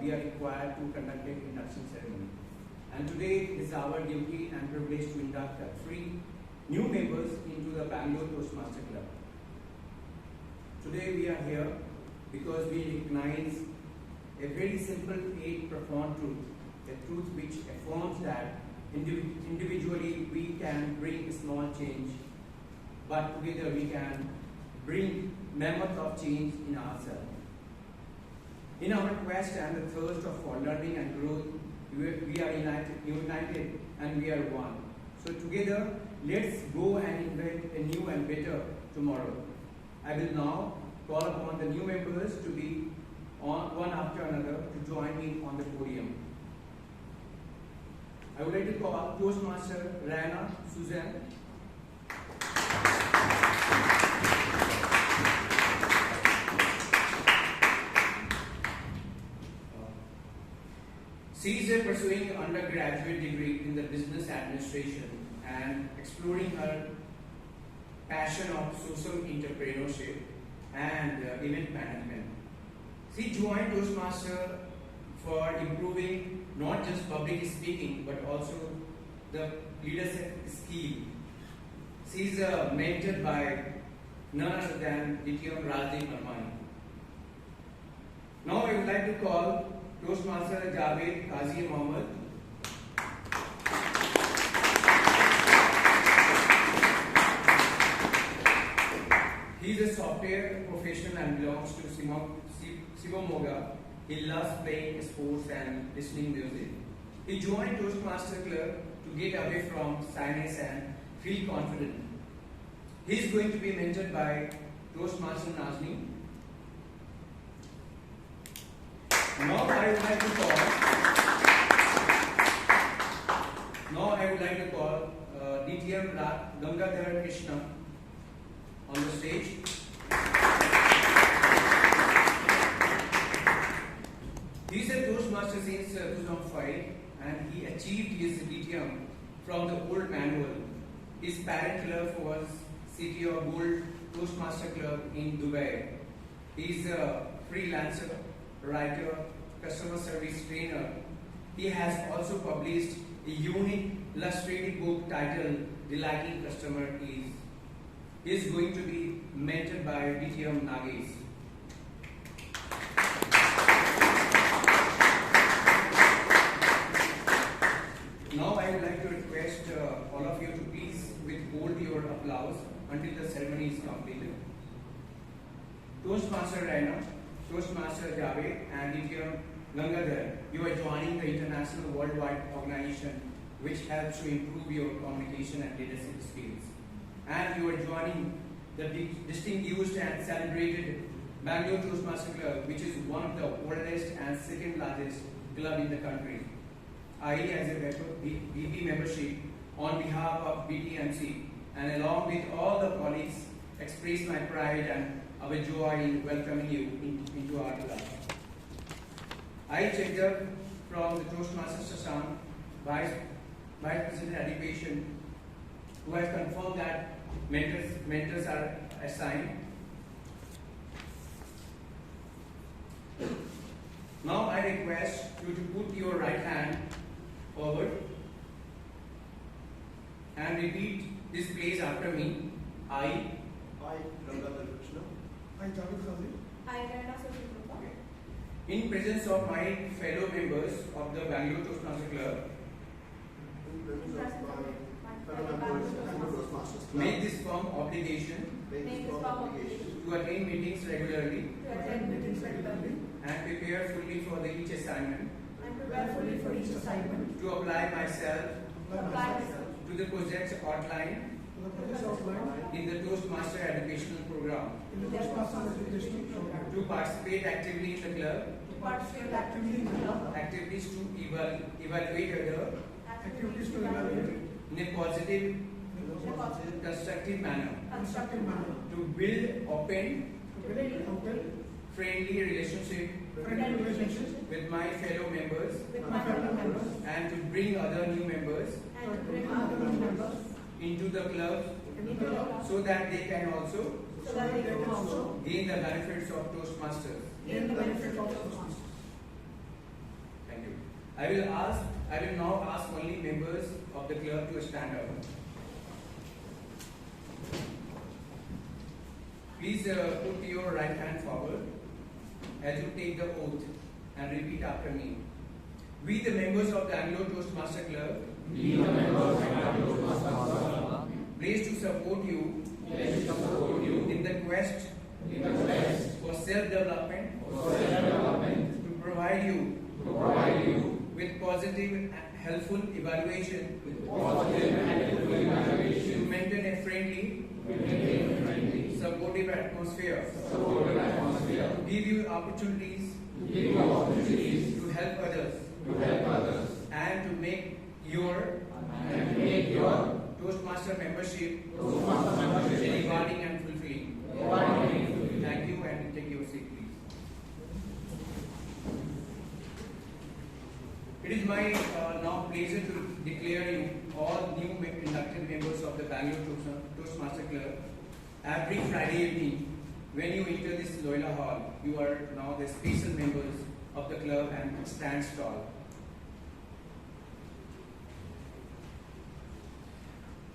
we are required to conduct an induction ceremony. And today is our duty and privilege to induct 3 new members into the Bangalore Toastmasters Club. Today we are here because we recognize a very simple yet profound truth. A truth which affirms that individually we can bring a small change, but together we can bring mammoth of change in ourselves. In our quest and the thirst for learning and growth, we are united and we are one. So together, let's go and invent a new and better tomorrow. I will now call upon the new members to be on one after another to join me on the podium. I would like to call Toastmaster Rana Suzanne. She's pursuing an undergraduate degree in the business administration and exploring her passion of social entrepreneurship and event management. She joined Toastmaster for improving not just public speaking but also the leadership skill. She is mentored by none other than DTM Rajdeep Marmani. Now I would like to call Toastmaster Javed Qazi Mohammed. He is a software professional and belongs to Shivamoga. He loves playing sports and listening music. He joined Toastmaster Club to get away from shyness and feel confident. He is going to be mentored by Toastmaster Nazni. Now I would like to call DTM Gangadhar Krishna on the stage. He is a Toastmaster since 2005 and he achieved his DTM from the old manual. His parent club was City of Gold Toastmaster Club in Dubai. He is a freelancer, writer, customer service trainer. He has also published a unique illustrated book titled Delighting Customer Is. He is going to be mentored by DTM Nagesh. Now I would like to request all of you to please withhold your applause until the ceremony is completed. Toastmaster Raina, Toastmaster Javed and DTM Gangadhar, you are joining the international worldwide organization which helps to improve your communication and leadership skills. And you are joining the distinguished and celebrated Bangalore Toastmasters Club, which is one of the oldest and second largest club in the country. I, as a BP membership, on behalf of BTMC and along with all the colleagues, express my pride and our joy in welcoming you into our club. I checked up from the Toastmasters Assam, Vice President Education, who has confirmed that mentors are assigned. Now I request you to put your right hand forward and repeat this phrase after me. I, Gangadhar Krishna. I, Javed Qazi. I, Raina Soshitrupa. In presence of my fellow members of the Bangalore Toastmasters Club, In presence of my fellow members of Bangalore Toastmasters Club, make this firm obligation to attend meetings regularly and prepare fully for each assignment, to apply myself to the projects outlined in the Toastmaster educational program, to participate actively in the club, activities to evaluate other in a positive, constructive manner, to build open, friendly relationship with my fellow members, and to bring other new members into the club so that they can also gain the benefits of Toastmasters. Thank you. I will now ask only members of the club to stand up. Please put your right hand forward as you take the oath and repeat after me. We, the members of the Bangalore Toastmasters Club, pledge to support you in the quest for self-development, to provide you with positive and helpful evaluation, to maintain a friendly, supportive atmosphere, to give you opportunities to help others, and to make your Toastmaster membership rewarding and fulfilling. Thank you, and take your seat, please. It is my now pleasure to declare you all new inducted members of the Bangalore Toastmaster Club. Every Friday evening, when you enter this Loyola Hall, you are now the special members of the club and stand tall.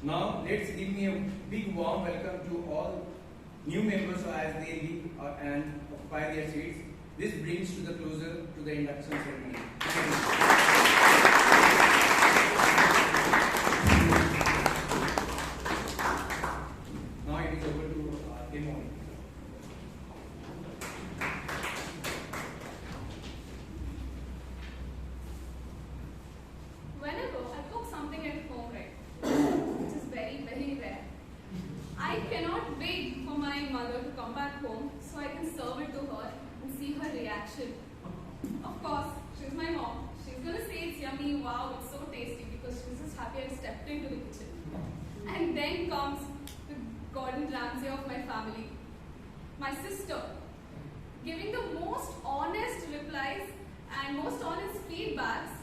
Now, let's give me a big warm welcome to all new members as they leave and occupy their seats. This brings to the closer to the induction ceremony. Now it is over to demo. Whenever I cook something at home, right, which is very, very rare, I cannot wait for my mother to come back home so I can serve it to her and see her reaction. Of course, she's my mom. She's going to say it's yummy, wow, it's so tasty, because she's just happy I stepped into the kitchen. And then comes the Gordon Ramsay of my family, my sister, giving the most honest replies and most honest feedbacks,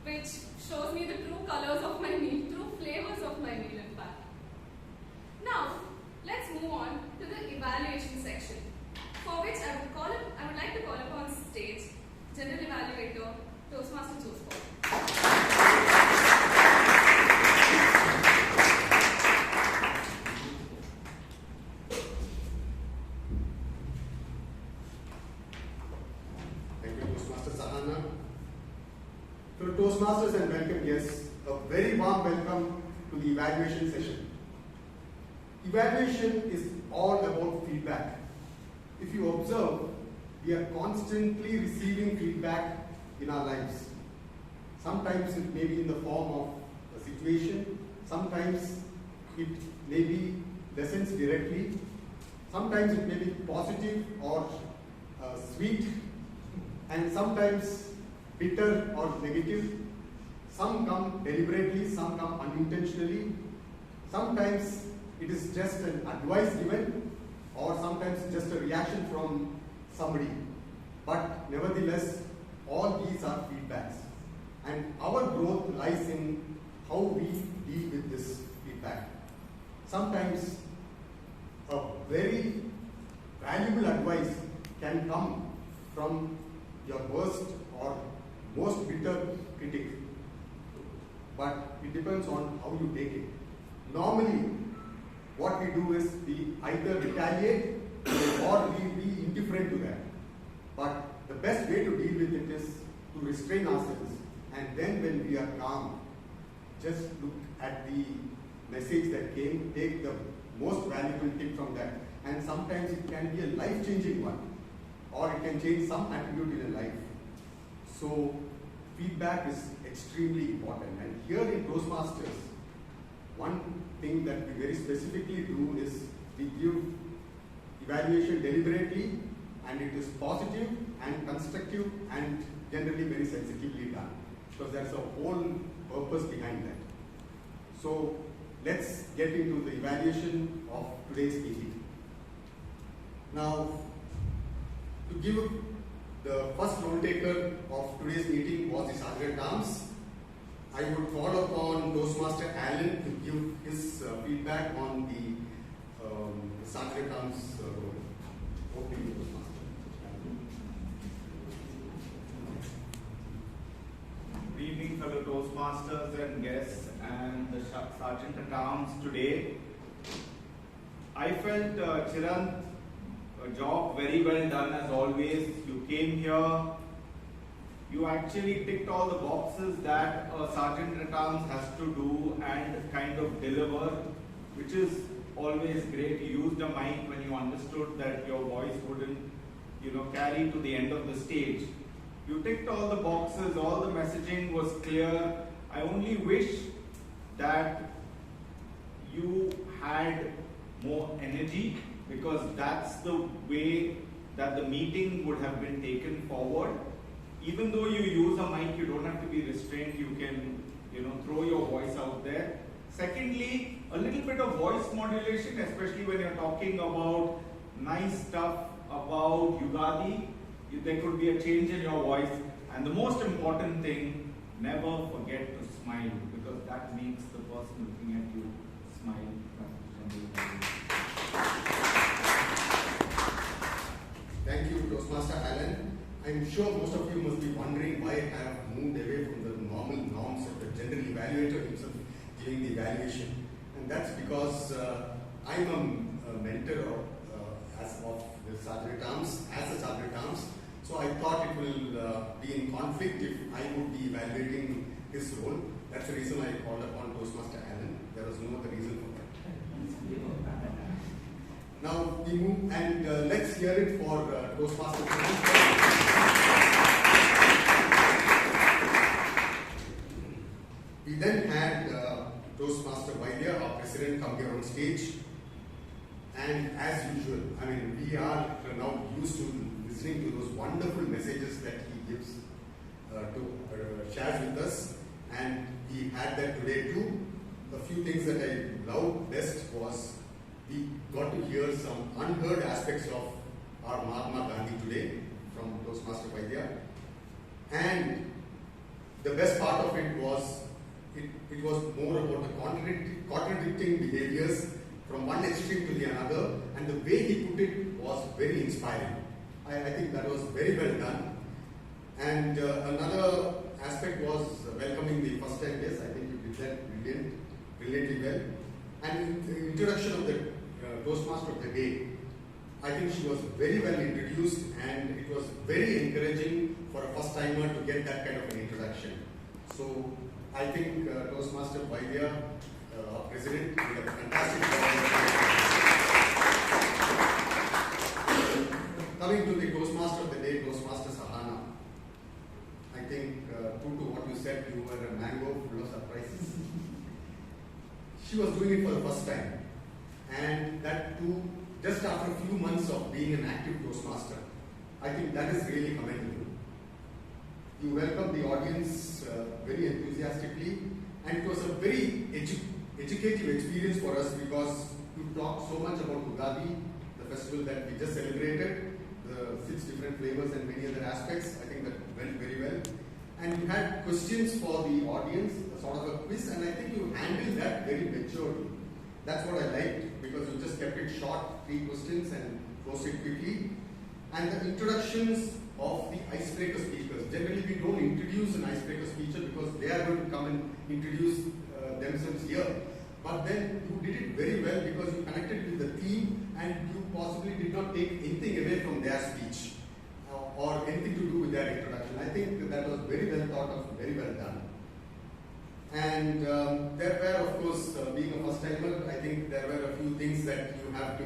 which shows me the true colors of my meal, true flavors of my meal, in fact. Now, let's move on to the evaluation section, for which I would like to call upon stage General Evaluator, Toastmaster Joseph. Thank you, Toastmaster Sahana. To Toastmasters and welcome guests, a very warm welcome to the evaluation session. Evaluation is all about feedback. If you observe, we are constantly receiving feedback in our lives. Sometimes it may be in the form of a situation, sometimes it may be lessons directly, sometimes it may be positive or sweet, and sometimes bitter or negative. Some come deliberately, some come unintentionally. Sometimes it is just an advice given, or sometimes just a reaction from somebody. But nevertheless, all these are feedbacks. And our growth lies in how we deal with this feedback. Sometimes a very valuable advice can come from your worst or most bitter critic. But it depends on how you take it. Normally, what we do is we either retaliate or we be indifferent to that. But the best way to deal with it is to restrain ourselves, and then when we are calm, just look at the message that came, take the most valuable tip from that, and sometimes it can be a life-changing one, or it can change some attribute in a life. So feedback is extremely important, and here in Toastmasters, one thing that we very specifically do is we give evaluation deliberately, and it is positive and constructive and generally very sensitively done, because there's a whole purpose behind that. So let's get into the evaluation of today's meeting. Now, to give the first role taker of today's meeting was the Sergeant Arms. I would call upon Toastmaster Alan to give his feedback on the Sergeant Arms role. Over to you, Toastmaster. Good evening, fellow Toastmasters and guests and the Sergeant at Arms today. I felt Chirant, a job very well done as always. You came here, you actually ticked all the boxes that a Sergeant at Arms has to do and kind of deliver, which is always great. You used a mic when you understood that your voice wouldn't, carry to the end of the stage. You ticked all the boxes, all the messaging was clear. I only wish that you had more energy, because that's the way that the meeting would have been taken forward. Even though you use a mic, you don't have to be restrained. You can, throw your voice out there. Secondly, a little bit of voice modulation, especially when you're talking about nice stuff about Yugadi. There could be a change in your voice. And the most important thing, never forget to smile, because that makes the person looking at you smile. Thank you, Toastmaster Alan. I'm sure most of you must be wondering why I have moved away from the normal norms of the general evaluator himself giving the evaluation. And that's because I'm a mentor as of the Chartered Terms, as a Chartered Terms. So I thought it will be in conflict if I would be evaluating his role. That's the reason I called upon Toastmaster Alan. There was no other reason for that. Now we move and let's hear it for Toastmaster. We then had Toastmaster Vaidya, our president, come here on stage. And as usual, I mean, we are now used to listening to those wonderful messages that he gives shares with us. And we had that today too. A few things that I loved best was we got to hear some unheard aspects of our Mahatma Gandhi today from Toastmaster Vaidya. And the best part of it was, it was more about the contradicting behaviors from one extreme to the another, and the way he put it was very inspiring. I think that was very well done. And another aspect was welcoming the first time guests. I think you did that brilliantly well. And the introduction of the Toastmaster of the day, I think she was very well introduced, and it was very encouraging for a first timer to get that kind of an introduction. So I think Toastmaster Vaidya, our president, did a fantastic job. Coming to the Toastmaster of the day, Toastmaster Sahana. I think, true to what you said, you were a mango full of surprises. She was doing it for the first time. And that too, just after a few months of being an active Toastmaster. I think that is really commendable. You welcomed the audience very enthusiastically, and it was a very educative experience for us because you talked so much about Ugadi, the festival that we just celebrated, the 6 different flavors and many other aspects. I think that went very well. And you had questions for the audience, a sort of a quiz, and I think you handled that very maturely. That's what I liked, because you just kept it short, 3 questions, and closed it quickly. And the introductions of the icebreaker speakers. Generally, we don't introduce an icebreaker speaker because they are going to come and introduce themselves here. But then you did it very well because you connected with the theme and you possibly did not take anything away from their speech or anything to do with their introduction. I think that was very well thought of, very well done. And there were, of course, being a first timer, I think there were a few things that you have to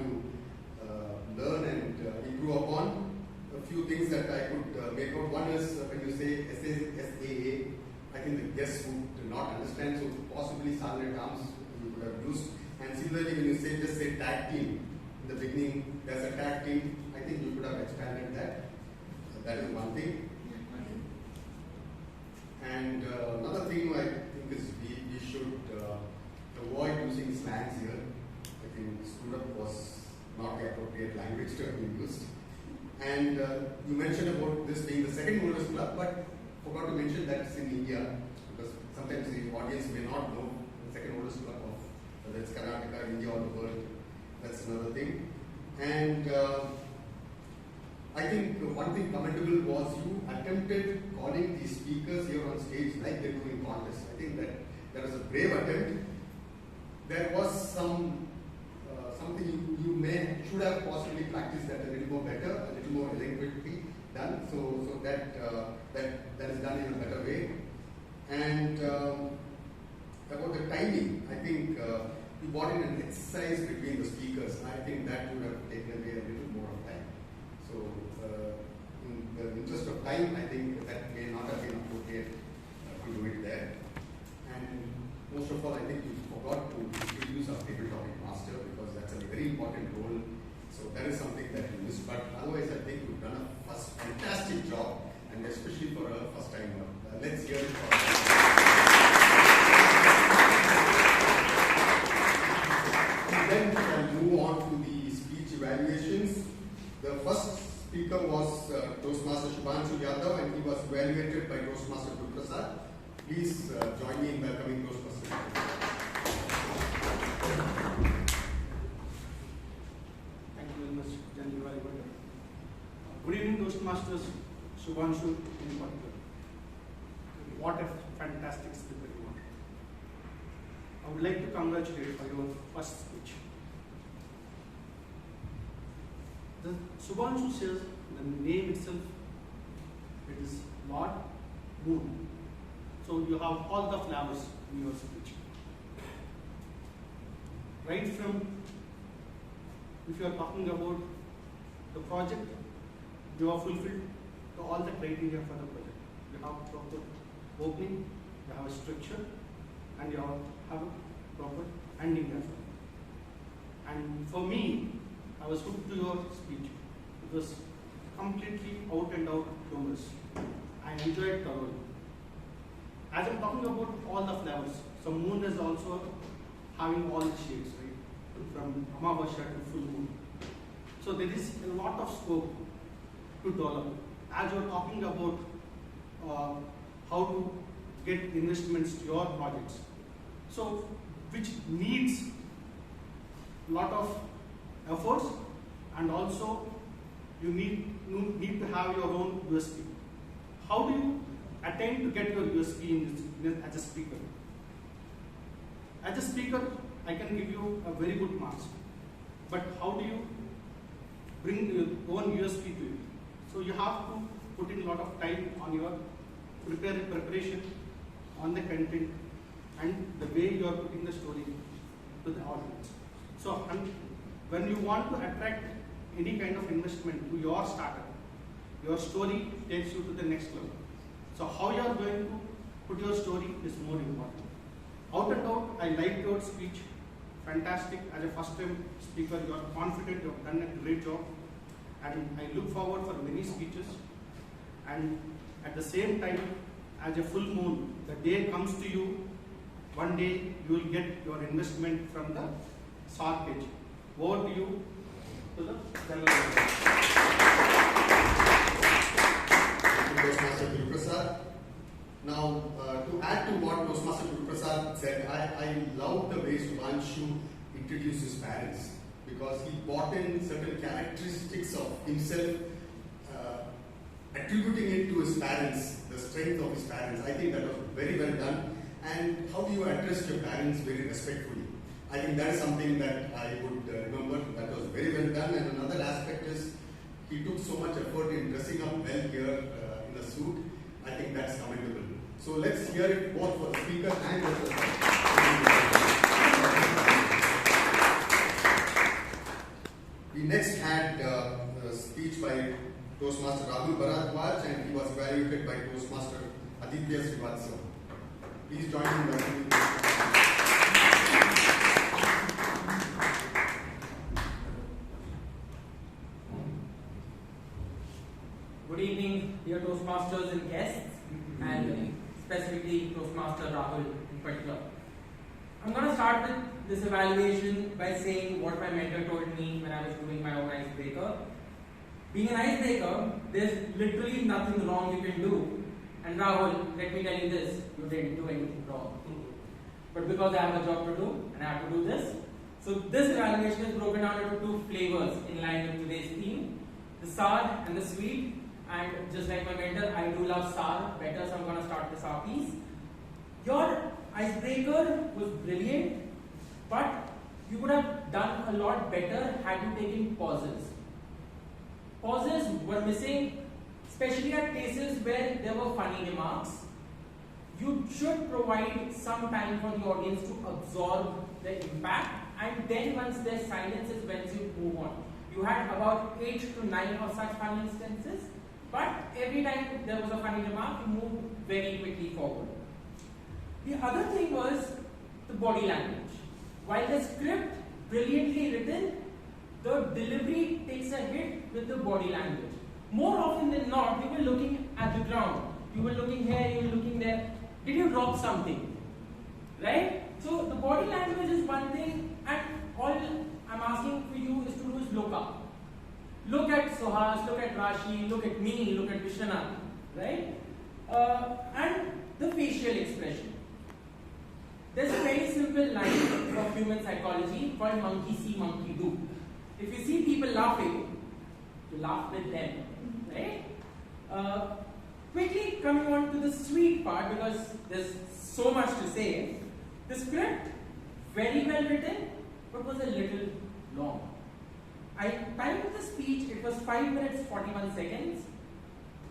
learn and improve upon. A few things that I could make out. One is when you say SAA, I think the guests would not understand, so possibly silent terms you could have used. And similarly, when you say just say tag team, in the beginning there's a tag team, I think you could have expanded that. That is one thing. And another thing I think is we should avoid using slangs here. I think screwed up was not the appropriate language to have been used. And you mentioned about this being the second oldest club, but forgot to mention that it's in India, because sometimes the audience may not know the second oldest club of whether it's Karnataka, India, or the world. That's another thing. And I think one thing commendable was you attempted calling the speakers here on stage like they do in contests. I think that was a brave attempt. There was something you should have possibly practiced that a little more better, a little more eloquently done, so that is done in a better way. And about the timing, I think you brought in an exercise between the speakers. I think that would have taken away a little more of time. So in the interest of time, I think that may not have been appropriate to do it there. And most of all, I think you forgot to introduce our table topic master, because that's a very important role. So that is something that you missed. But otherwise, I think you've done a fantastic job, and especially for a first timer. Let's hear it from Then we can move on to the speech evaluations. The first speaker was Toastmaster Shubhanshu Yadav, and he was evaluated by Toastmaster Guru Prasad. Please join me in welcoming Toastmasters. Thank you very much, Janji. Very good. Good evening, Toastmasters. Subhanshu in particular. What a fantastic speaker you are. I would like to congratulate you for your first speech. The Subhanshu says the name itself, it is Lord Moon. So you have all the flavors in your speech. Right from, if you are talking about the project, you have fulfilled all the criteria for the project. You have proper opening, you have a structure, and you have a proper ending as well. And for me, I was hooked to your speech. It was completely out and out humorous. I enjoyed it thoroughly. As I'm talking about all the flavors, so moon is also having all the shades, right? From Amavasya to full moon. So there is a lot of scope to develop. As you're talking about how to get investments to your projects, so which needs a lot of efforts, and also you need to have your own USP. How do you attempt to get your USP as a speaker? As a speaker, I can give you a very good marks, but how do you bring your own USP to it? So you have to put in a lot of time on your preparation, on the content, and the way you are putting the story to the audience. So when you want to attract any kind of investment to your startup, your story takes you to the next level. So how you are going to put your story is more important. Out and out, I liked your speech. Fantastic. As a first time speaker, you are confident, you have done a great job. And I look forward for many speeches. And at the same time, as a full moon, the day comes to you, one day you will get your investment from the SAR page. Over to you, to the general manager. Toastmaster Guru Prasad. Now, to add to what Toastmaster Guru Prasad said, I love the way Subhanshu introduced his parents, because he brought in certain characteristics of himself, attributing it to his parents, the strength of his parents. I think that was very well done. And how do you address your parents very respectfully? I think that is something that I would remember. That was very well done. And another aspect is he took so much effort in dressing up well here in a suit. I think that's commendable. So let's hear it both for the speaker and for the We next had a speech by Toastmaster Rahul Bharadwaj, and he was evaluated by Toastmaster Aditya Srivatsa. Please join me in welcoming Good evening, dear Toastmasters and guests, and specifically Toastmaster Rahul in particular. I'm going to start with this evaluation by saying what my mentor told me when I was doing my own icebreaker. Being an icebreaker, there's literally nothing wrong you can do. And Rahul, let me tell you this, you didn't do anything wrong. But because I have a job to do, and I have to do this, so this evaluation is broken down into two flavors in line with today's theme, the sour and the sweet. And just like my mentor, I do love sour better, so I'm going to start with the sour piece. Your icebreaker was brilliant, but you would have done a lot better had you taken pauses. Pauses were missing, especially at places where there were funny remarks. You should provide some time for the audience to absorb the impact, and then once there's silence is when you move on. You had about 8 to 9 of such funny instances, but every time there was a funny remark, you moved very quickly forward. The other thing was the body language. While the script brilliantly written, the delivery takes a hit with the body language. More often than not, you were looking at the ground. You were looking here, you were looking there. Did you drop something? Right? So the body language is one thing, and all I'm asking for you is to do is look up. Look at Suhas, look at Rashi, look at me, look at Vishwanath, right? And the facial expression. There's a very simple line of human psychology called monkey see, monkey do. If you see people laughing, you laugh with them, right? Quickly coming on to the sweet part, because there's so much to say. The script, very well written, but was a little long. I timed the speech, it was 5 minutes 41 seconds.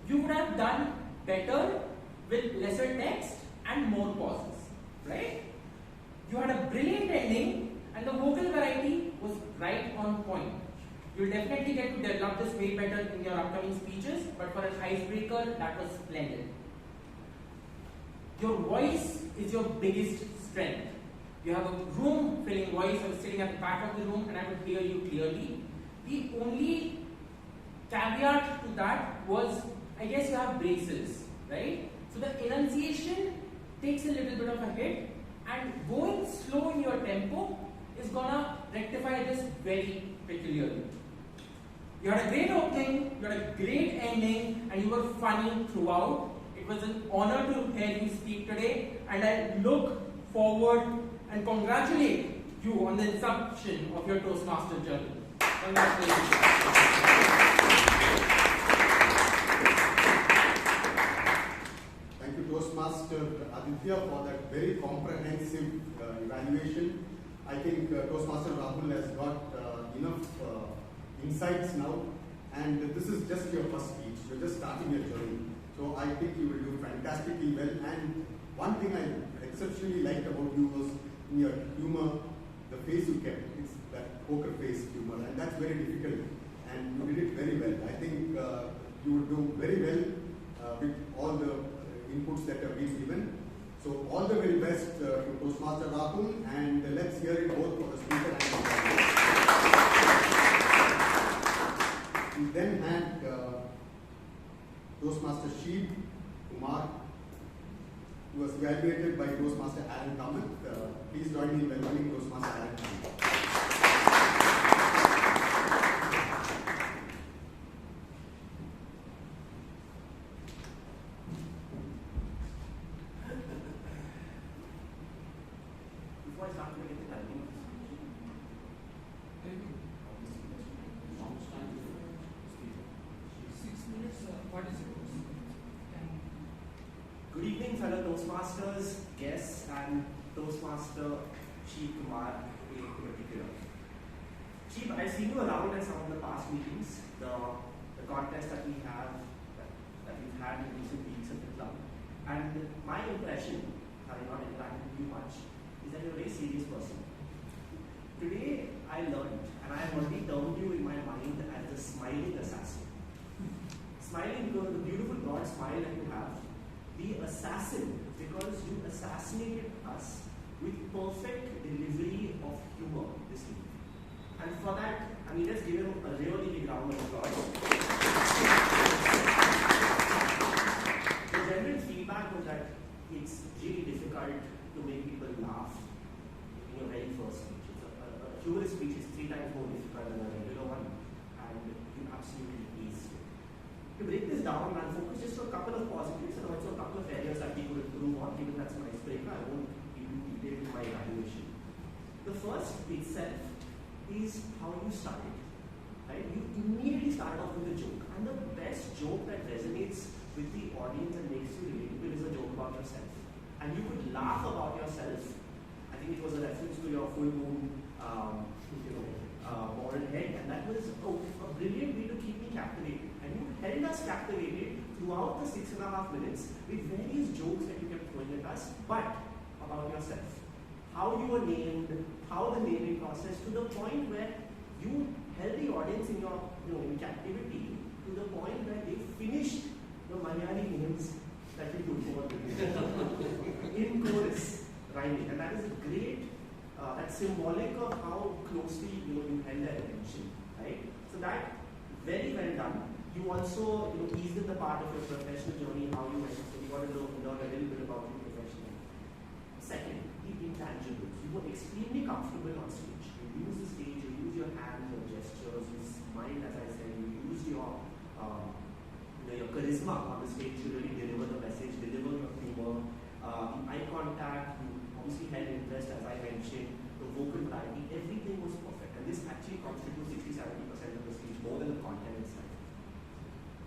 You would have done better with lesser text and more pauses, right? You had a brilliant ending and the vocal variety was right on point. You'll definitely get to develop this way better in your upcoming speeches, but for an icebreaker, that was splendid. Your voice is your biggest strength. You have a room filling voice. I was sitting at the back of the room and I could hear you clearly. The only caveat to that was, I guess you have braces, right? So the enunciation takes a little bit of a hit, and going slow in your tempo is gonna rectify this very peculiarly. You had a great opening, you had a great ending, and you were funny throughout. It was an honor to hear you speak today, and I look forward and congratulate you on the inception of your Toastmaster journey. Congratulations. Thank you, Toastmaster Aditya, for that very comprehensive evaluation. I think Toastmaster Rahul has got enough insights now, and this is just your first speech. You're just starting your journey. So I think you will do fantastically well. And one thing I exceptionally liked about you was in your humor, the face you kept. It's that poker face humor, and that's very difficult. And you did it very well. I think you would do very well with all the inputs that have been given. So all the very best to Toastmaster Rahul, and let's hear it both for the speaker and the audience. We then had Toastmaster Sheep Kumar, who was evaluated by Toastmaster Aaron Kamath. Please join me in welcoming Toastmaster Aaron Kamath. Before I start, can I get the timing? 6 minutes, 40 seconds. Good evening, fellow Toastmasters, guests, and Toastmaster Sheep Kumar in particular. Sheep, I've seen you around at some of the past meetings, the contest that we've had in recent weeks at the club. And my impression, having not interacted with you much, is that you're a very serious person. Today, I learned, and I have already termed you in my mind as the smiling assassin. Smiling because of the beautiful broad smile that you have. The assassin because you assassinated us with perfect delivery of humor this week. And for that, I mean, let's give him a really big round of applause. The general feedback was that it's really difficult to make people laugh in your very first speech. A humorous speech is 3 times more difficult than a regular one, and you absolutely aced it. To break this down, I'll focus just on a couple of positives and also a couple of areas that we could improve on, given that's my icebreaker. I won't be too detailed in my evaluation. The first itself is how you started. Right? You immediately started off with a joke, and the best joke that resonates with the audience and makes you relatable is a joke about yourself. And you could laugh about yourself. I think it was a reference to your full moon, bald head, and that was a brilliant way to keep me captivated. And you held us captivated throughout the 6.5 minutes with various jokes that you kept throwing at us, but about yourself. How you were named, how the naming process, to the point where you held the audience in your, in captivity, to the point where they finished the Malayali names that you put forward in chorus rhyming, and that is great. That's symbolic of how closely you held their attention, right? So that very well done. You also eased in the part of your professional journey, how you went. So we got to learn a little bit about you professionally. Second, the intangibles. You were extremely comfortable on stage. You use the stage, you use your hands, your gestures, you smiled, as I said. You used your charisma on the stage to really deliver the message, deliver your humor. the eye contact, you obviously held interest, as I mentioned, the vocal variety, everything was perfect. And this actually constitutes 60-70% of the speech, more than the content itself.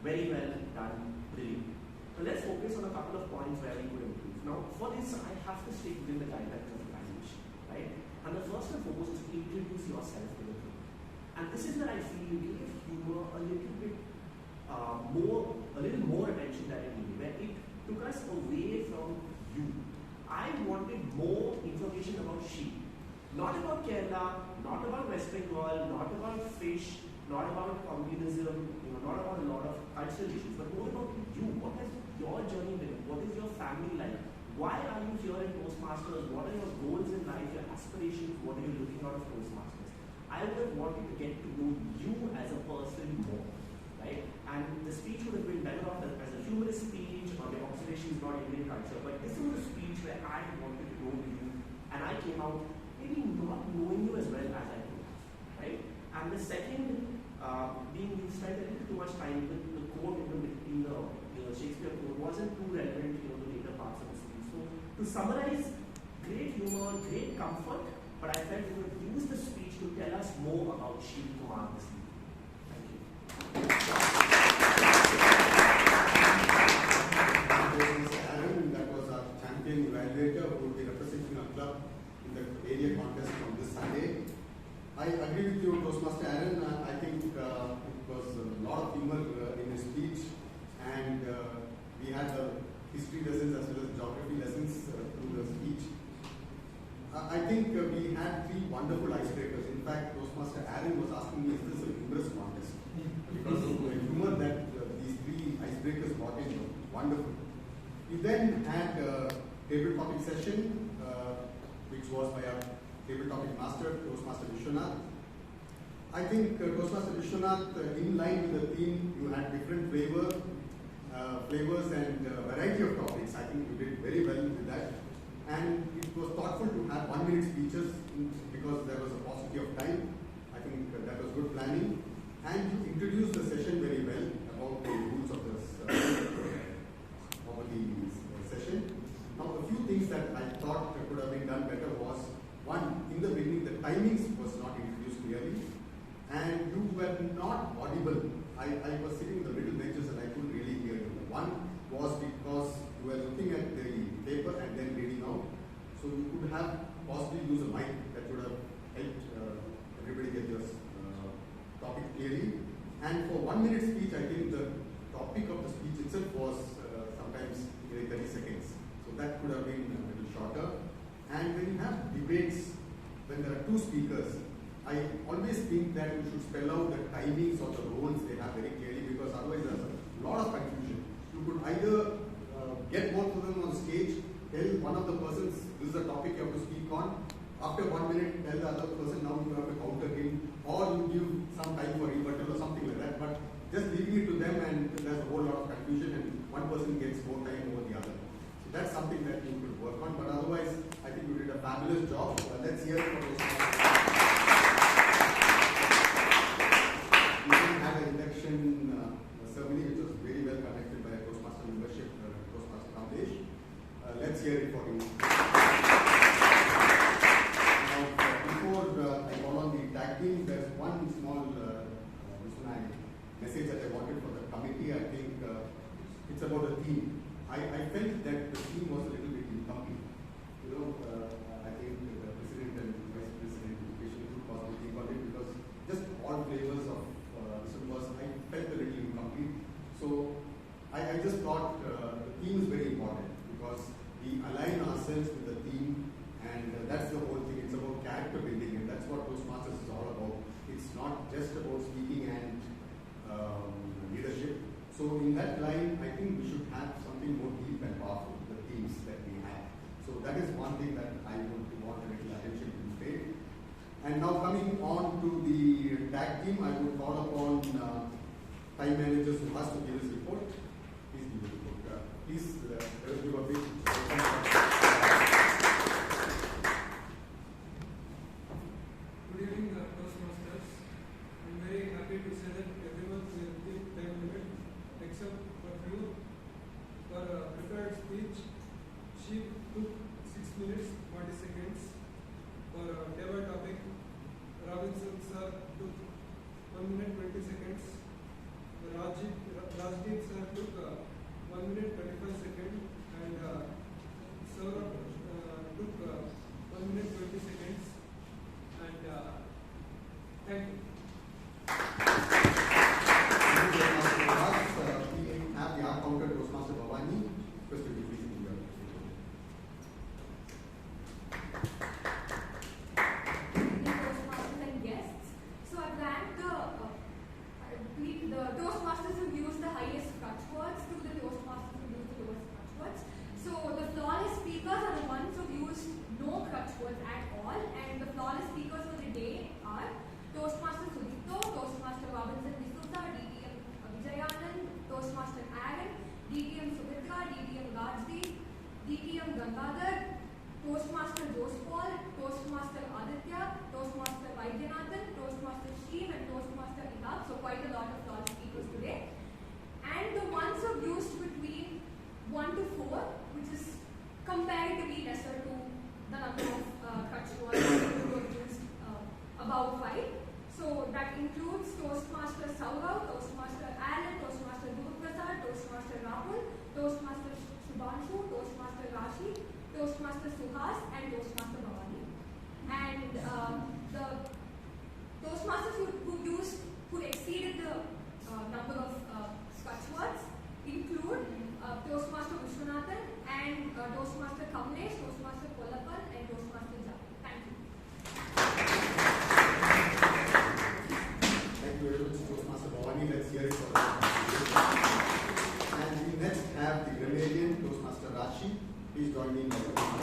Very well done, brilliant. So let's focus on a couple of points where we could improve. Now, for this, I have to stick within the guidelines of evaluation, right? And the first and foremost is to introduce yourself to the group. And this is where I feel you give humor a little bit a little more attention than it needed, where it took us away from you. I wanted more information about sheep. Not about Kerala, not about West Bengal, not about fish, not about communism, not about a lot of cultural issues, but more about you. What has your journey been? What is your family like? Why are you here in Toastmasters? What are your goals in life, your aspirations? What are you looking out of Toastmasters? I would have wanted to get to know you as a person more, right? And the speech would have been better off as a humorous speech or the observations about Indian culture, but this was a speech where I wanted to know you, and I came out maybe not knowing you as well as I could, right? And the second, being you spent a little too much time with the quote in the Shakespeare quote wasn't too relevant, to later parts of the speech. So to summarize, great humor, great comfort, but I felt we would use the speech to tell us more about Shiv Kumar this evening. Thank you. Aaron, that was our champion evaluator who will be representing our club in the area contest on this Sunday. I agree with you, Toastmaster Aaron. I think it was a lot of humor in his speech, and we had history lessons as well as geography lessons through the speech. I think we had three wonderful icebreakers. In fact, Toastmaster Aaron was asking me, is this a humorous contest? Because of the humor that these three icebreakers brought in was wonderful. We then had a table topic session, which was by our table topic master, Toastmaster Vishwanath. I think Toastmaster Vishwanath, in line with the theme, you had different flavors and variety of topics. I think you did very well with that. And it was thoughtful to have 1 minute speeches because there was a paucity of time. I think that was good planning. And you introduced the session very well about the rules of this session. Now, a few things that I thought could have been done better was, one, in the beginning, the timings was not introduced clearly, and you were not audible. I was sitting in the middle benches and I couldn't really hear you. One was because you were looking at the paper and then reading out, so you could have possibly used a mic that would have helped everybody get your topic clearly. And for 1 minute speech, I think the topic of the speech itself was sometimes 30 seconds, so that could have been a little shorter. And when you have debates, when there are two speakers, I always think that you should spell out the timings of the roles they have very clearly, because otherwise there's a lot of confusion. You could either get both of them on stage, tell one of the persons, this is the topic you have to speak on. After 1 minute, tell the other person, now you have to counter him, or you give some time for rebuttal or something like that. But just leaving it to them, and there's a whole lot of confusion, and one person gets more time over the other. So that's something that you could work on. But otherwise, I think you did a fabulous job. Let's hear it for those. We then had an induction ceremony which was very well conducted by Toastmaster membership, Toastmaster Kamlesh. Let's hear it for him. Now, before I call on the tag team, there's one small message that I wanted for the committee. I think it's about the theme. I felt that the theme was a little bit incomplete. I think the president and vice president education could possibly think on it, because just all flavors of I felt a little incomplete. So I just thought the theme is very important, because we align ourselves with the theme, and that's the whole thing. It's about character building, and that's what Toastmasters is all about. It's not just about speaking and leadership. So in that line, I think we should have something more deep and powerful, the themes that we have. So that is one thing that I would want a little attention to be paid. And now coming on to the tag team, I would call upon time managers who has to give his report. Please give the report. Please, let us give a big Good evening, Toastmasters. I'm very happy to say that everyone will keep time limit except for few for a prepared speech. Shiv Bhavani, let's hear it for her. And we next have the Grenadian Toastmaster Rashi. Please join me in welcoming.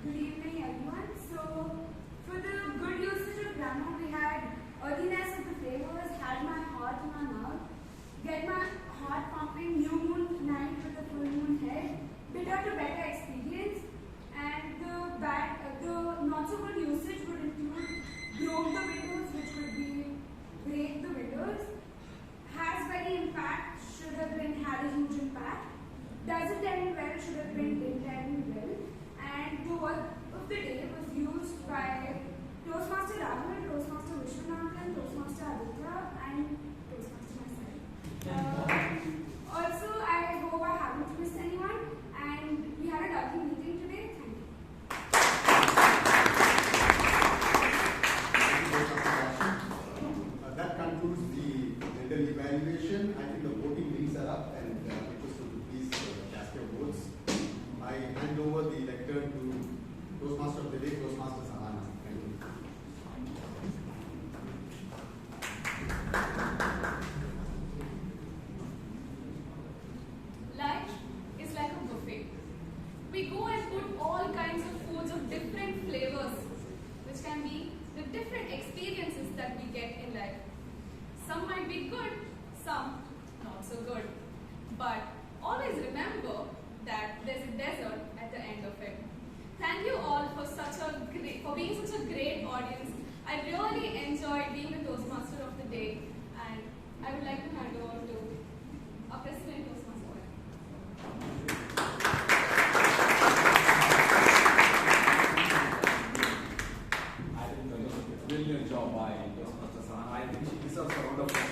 Good evening, everyone. So, for the good usage of grammar, we had earthiness of the flavors, had my heart in my mouth, get my heart pumping, new moon night with a full moon head, bitter to better experience, and the not so good usage would include broke the windows, which would be break the windows, has very impact, should have been had a huge impact, doesn't end well, should have been didn't end well. And the word of the day was used by Toastmaster Rahul, Toastmaster Vishwanathan, Toastmaster Aditya, and Toastmaster myself. Also, I hope I haven't missed anyone, and we had a lovely meeting today. Thank you. That concludes the mental evaluation. I think the voting links are up, and request you to please cast your votes. I hand over the lectern to Toastmaster of the Day, Toastmaster Sahana. Thank you. Life is like a buffet. We go and put all kinds of foods of different flavors, which can be the different experiences that we get in life. Some might be good, some not so good. But always remember that there's a desert at the end of it. Thank you all for being such a great audience. I really enjoyed being the Toastmaster of the day, and I would like to hand over to our President Toastmaster. I think it was a brilliant job by Toastmaster Sahana. I think she deserves a round of applause.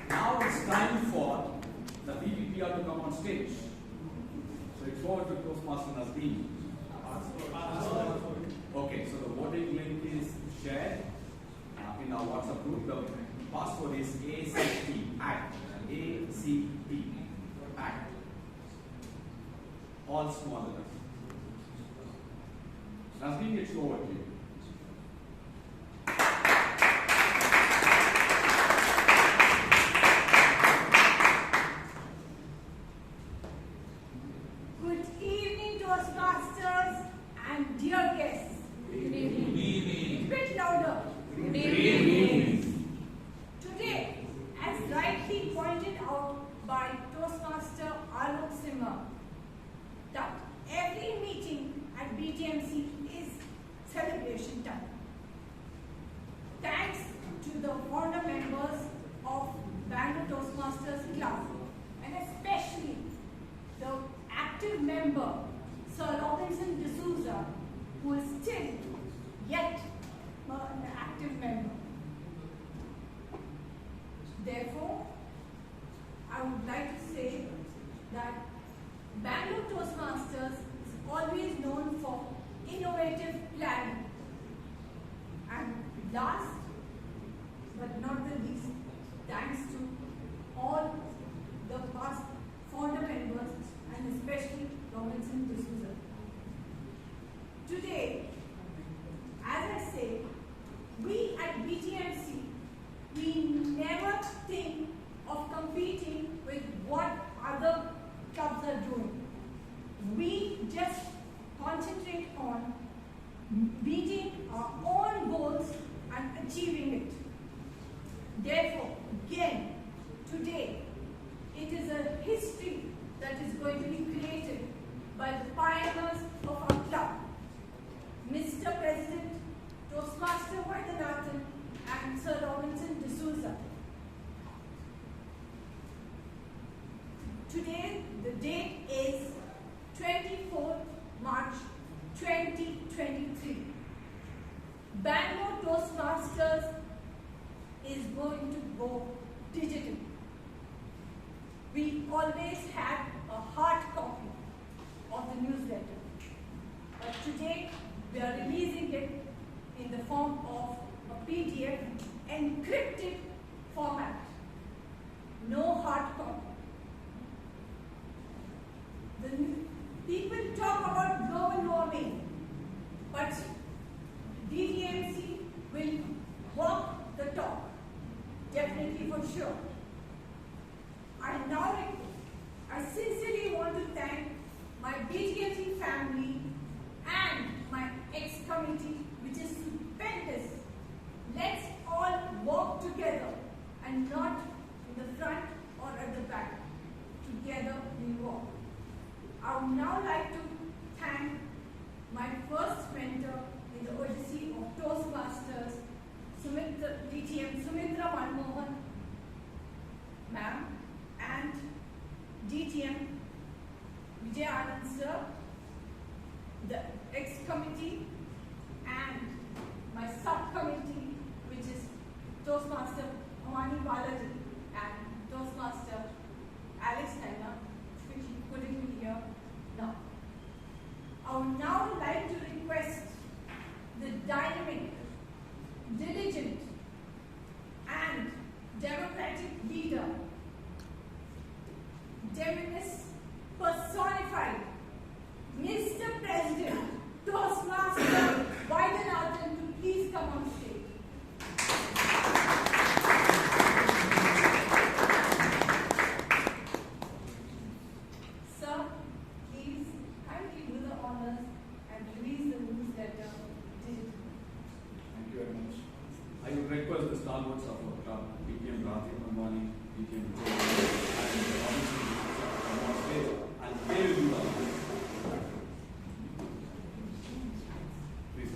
Now it's time for the VPPR to come on stage. So it's over to Toastmaster Nazbeen. Okay, so the voting link is shared in our WhatsApp group. The password is ACT, ACT, ACT. All small letters. Nazbeen, it's over to you. Good evening, Toastmasters and dear guests. Good evening. Bit louder. Good evening. Today, as rightly pointed out by Toastmaster Alok Simha, that every meeting at BTMC is celebration time. Thanks to the founder members of Bangalore Toastmasters Club, and especially the active member, Sir Robinson D'Souza, who is still yet an active member. Therefore, I would like to say that Bangalore Toastmasters is always known for innovative planning. And last but not the least, thanks to all the past founder members and especially Robinson D'Souza. Today, as I say, we at BTMC, we never think of competing with what other clubs are doing. We just concentrate on meeting our own goals and achieving it. Therefore, again, today, it is a history that is going to be created by the pioneers of our club, Mr. President, Toastmaster Vaidyanathan, and Sir Robinson D'Souza. Today, the date is 24th March 2023. Bangalore Toastmasters is going to go digital. We always had a hard copy of the newsletter, but today we are releasing it in the form of a PDF encrypted format. No hard copy. The people talk about global my first mentor in the odyssey of Toastmasters, DTM Sumitra Manmohan, ma'am, and DTM Vijay Anand sir, the ex-committee, and my subcommittee, which is Toastmaster Amani Balaji and Toastmaster Alex Taylor, which he couldn't be here now. I would now like to request the dynamic, diligent, and democratic leader, Devinus personified, Mr. President, Toastmaster Vaidyanathan, to please come on stage. Sir, please kindly do the honors and release the rules letter digitally. Thank you very much. I would request the stalwarts of our club, BTM Rathi Manwani, BTM and obviously come on stage, and they will do the honors. Please.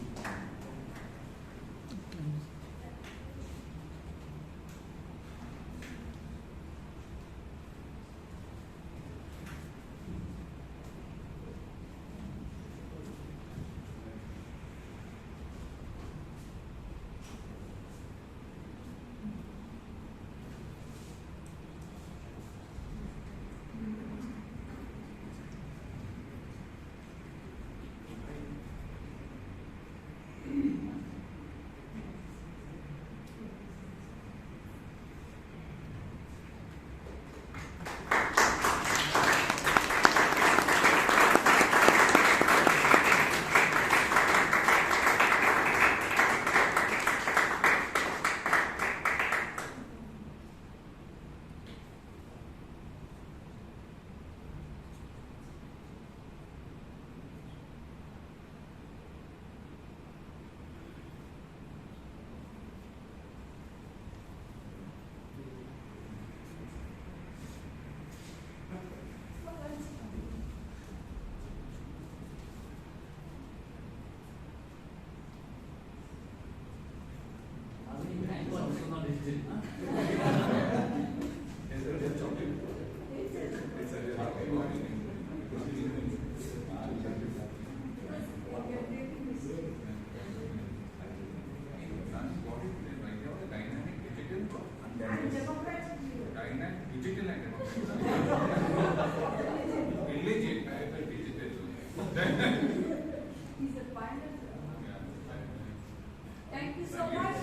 Thank you so much,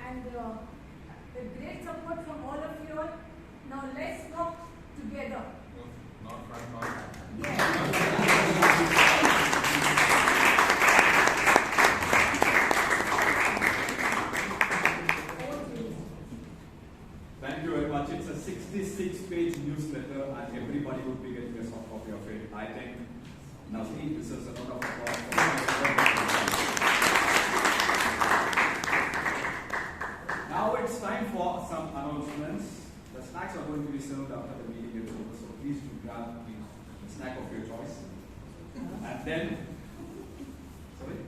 and with great support from all of you all. Now let's work together. Not front, not back. Thank you very much. It's a 66-page newsletter, and everybody would be getting a soft copy of it. I think Naveen deserves a lot of applause for Now it's time for some announcements. The snacks are going to be served after the meeting is over, so please do grab the snack of your choice. And then, sorry?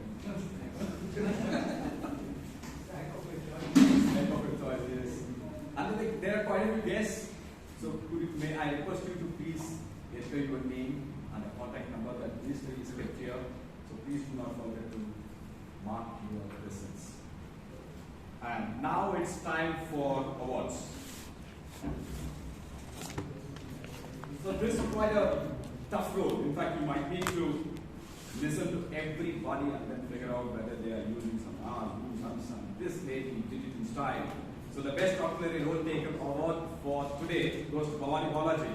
Snack of your choice, yes. And there are quite a few guests, so may I request you to please enter your name and a contact number that is kept here. So please do not forget to mark your presence. And now it's time for awards. So this is quite a tough role. In fact, you might need to listen to everybody and then figure out whether they are using some this lady did it in style. So the best auxiliary role taker award for today goes to Bhavani Balaji.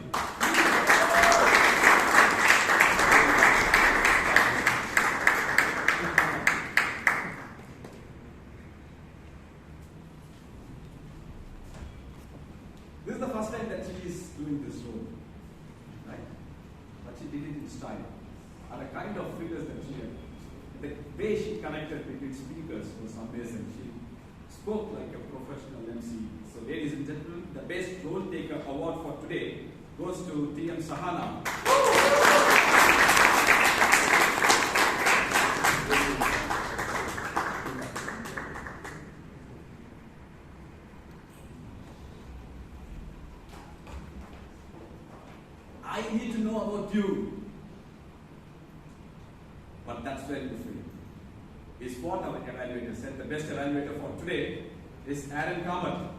This is the first time that she is doing this role, right? But she did it in style. And the kind of figures that she had, the way she connected between speakers was amazing. She spoke like a professional MC. So ladies and gentlemen, the best role taker award for today goes to TM Sahana. few. But that's where you fail. Is what our evaluator said. The best evaluator for today is Aaron Kamath.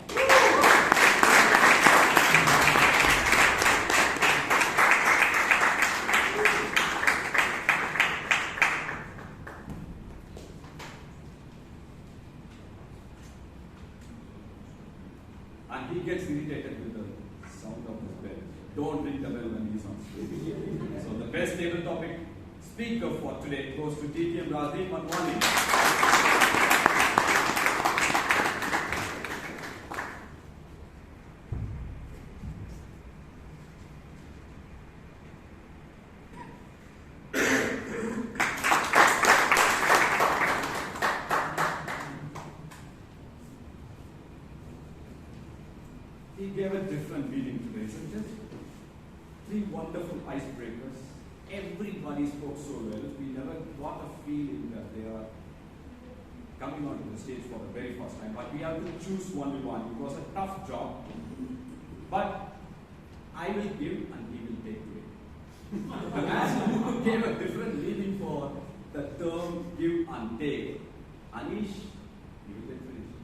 And he gets irritated with the sound of his bell. Don't ring the bell when he's on stage. So the best table topic speaker for today goes to DTM Rajiv Manwani. He gave a different meaning today, isn't it? 3 wonderful icebreakers. Everybody spoke so well. We never got a feeling that they are coming onto the stage for the very first time. But we have to choose only one. It was a tough job. But I will give and he will take away. The man who gave a different meaning for the term give and take. Anish, you will get finished.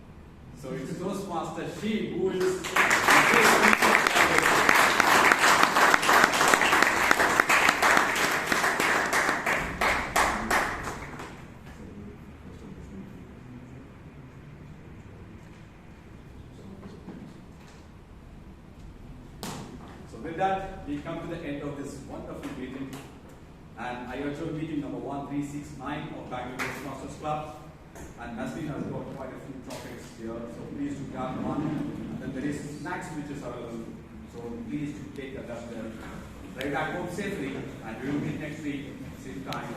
So it's Toastmaster she who is with that, we come to the end of this wonderful meeting. And I adjourn meeting number 1369 of Bangalore Toastmasters Club. And Nasreen has got quite a few topics here, so please do grab one. And then there is snacks which is available, so please do take that up there. Drive back home safely, and we will meet next week, same time.